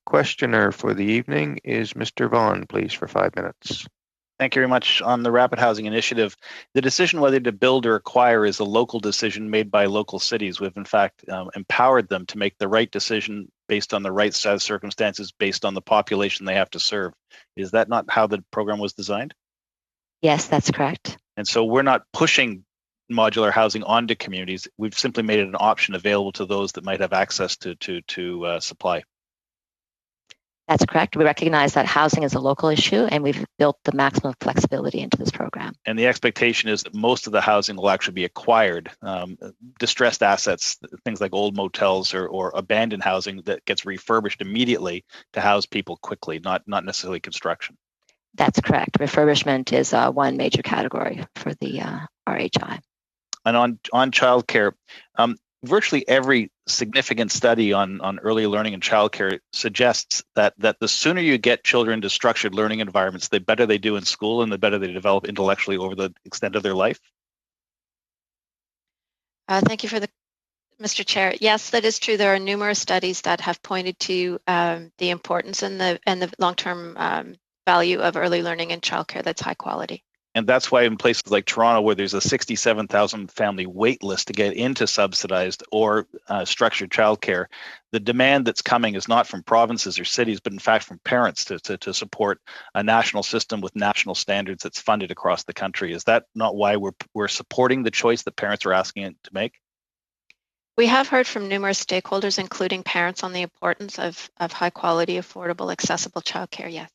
questioner for the evening is Mr. Vaughan, please, for 5 minutes. Thank you very much. On the Rapid Housing Initiative, the decision whether to build or acquire is a local decision made by local cities. We've, in fact, empowered them to make the right decision based on the right set of circumstances, based on the population they have to serve. Is that not how the program was designed? Yes, that's correct. And so we're not pushing modular housing onto communities. We've simply made it an option available to those that might have access to supply. That's correct. We recognize that housing is a local issue, and we've built the maximum flexibility into this program. And the expectation is that most of the housing will actually be acquired. Distressed assets, things like old motels or abandoned housing that gets refurbished immediately to house people quickly, not necessarily construction. That's correct. Refurbishment is one major category for the RHI. And on childcare, virtually every significant study on early learning and childcare suggests that the sooner you get children to structured learning environments, the better they do in school and the better they develop intellectually over the extent of their life. Thank you for Mr. Chair. Yes, that is true. There are numerous studies that have pointed to the importance and the long-term value of early learning and childcare that's high quality. And that's why in places like Toronto, where there's a 67,000 family wait list to get into subsidized or structured childcare, the demand that's coming is not from provinces or cities, but in fact from parents to support a national system with national standards that's funded across the country. Is that not why we're supporting the choice that parents are asking it to make? We have heard from numerous stakeholders, including parents, on the importance of high quality, affordable, accessible childcare, yes.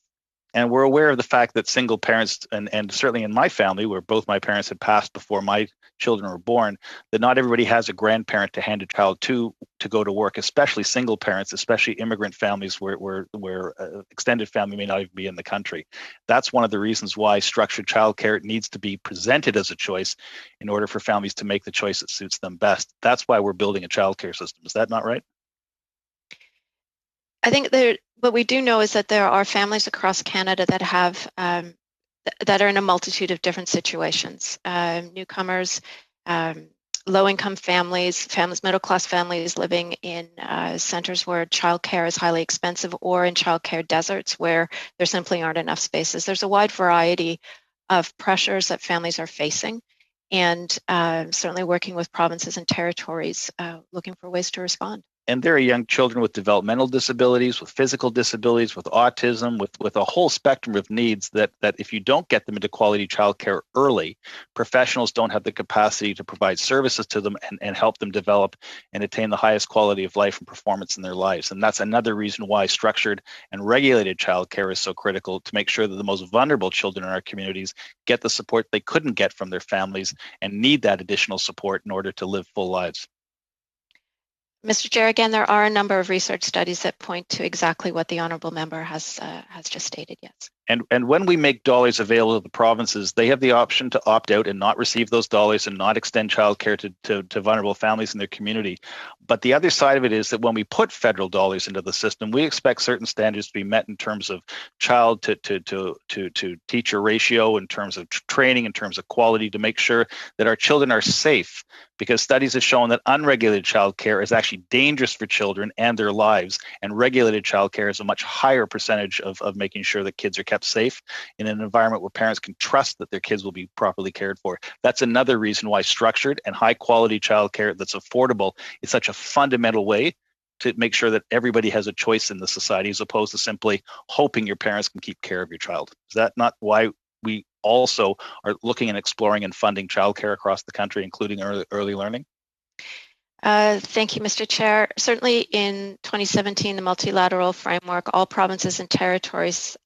And we're aware of the fact that single parents, and certainly in my family, where both my parents had passed before my children were born, that not everybody has a grandparent to hand a child to go to work, especially single parents, especially immigrant families where extended family may not even be in the country. That's one of the reasons why structured childcare needs to be presented as a choice in order for families to make the choice that suits them best. That's why we're building a childcare system. Is that not right? I think what we do know is that there are families across Canada that have that are in a multitude of different situations. Newcomers, low-income families, middle-class families living in centres where childcare is highly expensive, or in childcare deserts where there simply aren't enough spaces. There's a wide variety of pressures that families are facing, and certainly working with provinces and territories looking for ways to respond. and there are young children with developmental disabilities, with physical disabilities, with autism, with a whole spectrum of needs that if you don't get them into quality childcare early, professionals don't have the capacity to provide services to them and help them develop and attain the highest quality of life and performance in their lives. And that's another reason why structured and regulated childcare is so critical, to make sure that the most vulnerable children in our communities get the support they couldn't get from their families and need that additional support in order to live full lives. Mr. Chair, again, there are a number of research studies that point to exactly what the honourable member has just stated, yes. And when we make dollars available to the provinces, they have the option to opt out and not receive those dollars and not extend childcare to vulnerable families in their community. But the other side of it is that when we put federal dollars into the system, we expect certain standards to be met in terms of child to teacher ratio, in terms of training, in terms of quality, to make sure that our children are safe. Because studies have shown that unregulated childcare is actually dangerous for children and their lives, and regulated childcare is a much higher percentage of making sure that kids are kept safe in an environment where parents can trust that their kids will be properly cared for. That's another reason why structured and high quality childcare that's affordable is such a fundamental way to make sure that everybody has a choice in the society, as opposed to simply hoping your parents can keep care of your child. Is that not why we also are looking and exploring and funding childcare across the country, including early learning? Thank you, Mr. Chair. Certainly in 2017, the multilateral framework, all provinces and territories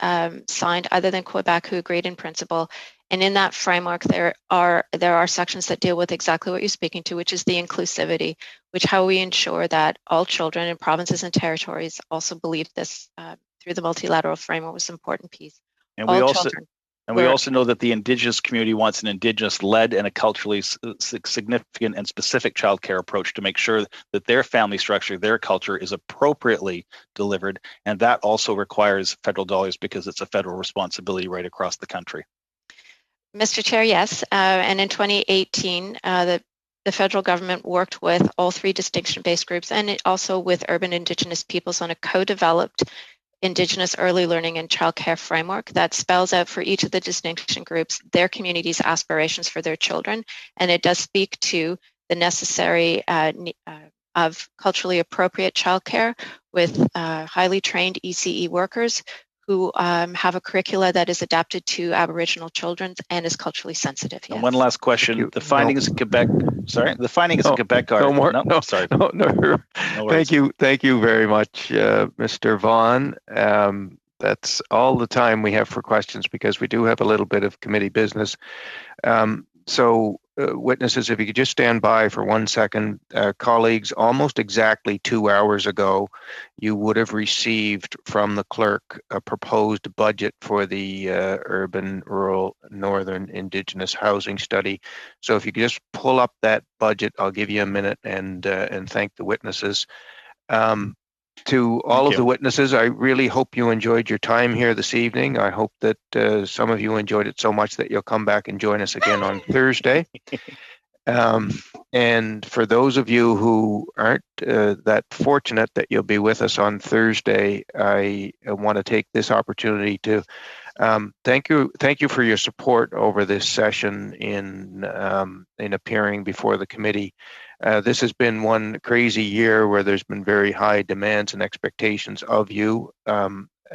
signed, other than Quebec, who agreed in principle. And in that framework, there are sections that deal with exactly what you're speaking to, which is the inclusivity, which how we ensure that all children in provinces and territories also believe this through the multilateral framework was an important piece. And we also know that the Indigenous community wants an Indigenous-led and a culturally significant and specific childcare approach to make sure that their family structure, their culture is appropriately delivered. And that also requires federal dollars because it's a federal responsibility right across the country. Mr. Chair, yes. And in 2018, the federal government worked with all three distinction-based groups and also with urban Indigenous peoples on a co-developed Indigenous early learning and childcare framework that spells out for each of the distinction groups their community's aspirations for their children. And it does speak to the necessary of culturally appropriate childcare with highly trained ECE workers who have a curricula that is adapted to Aboriginal children and is culturally sensitive. Yes. And one last question. The findings in Quebec, in Quebec are... No more. Thank you very much, Mr. Vaughn. That's all the time we have for questions, because we do have a little bit of committee business. So witnesses, if you could just stand by for 1 second. Colleagues, almost exactly 2 hours ago, you would have received from the clerk a proposed budget for the Urban, Rural, Northern Indigenous Housing Study. So if you could just pull up that budget, I'll give you a minute and thank the witnesses. To all of the witnesses, I really hope you enjoyed your time here this evening. I hope that some of you enjoyed it so much that you'll come back and join us again on Thursday. And for those of you who aren't that fortunate that you'll be with us on Thursday, I want to take this opportunity to thank you for your support over this session in appearing before the committee. This has been one crazy year where there's been very high demands and expectations of you.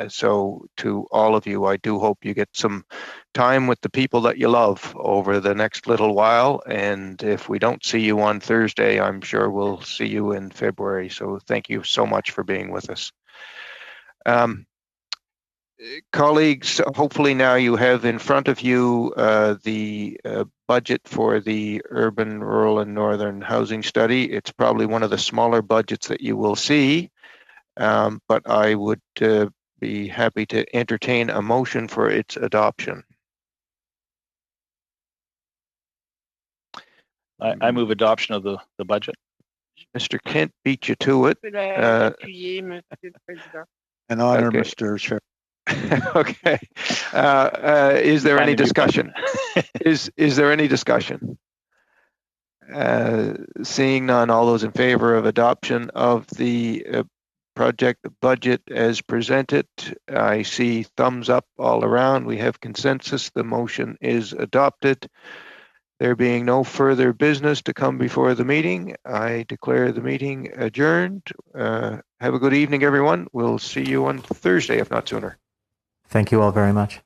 So to all of you, I do hope you get some time with the people that you love over the next little while. And if we don't see you on Thursday, I'm sure we'll see you in February. So thank you so much for being with us. Colleagues, hopefully now you have in front of you the budget for the Urban, Rural, and Northern Housing Study. It's probably one of the smaller budgets that you will see, but I would be happy to entertain a motion for its adoption. I move adoption of the budget. Mr. Kent beat you to it. An honor, okay. Mr. Chair. Okay. Is there any discussion? Is there any discussion? Seeing none, all those in favor of adoption of the project budget as presented, I see thumbs up all around. We have consensus. The motion is adopted. There being no further business to come before the meeting, I declare the meeting adjourned. Have a good evening, everyone. We'll see you on Thursday, if not sooner. Thank you all very much.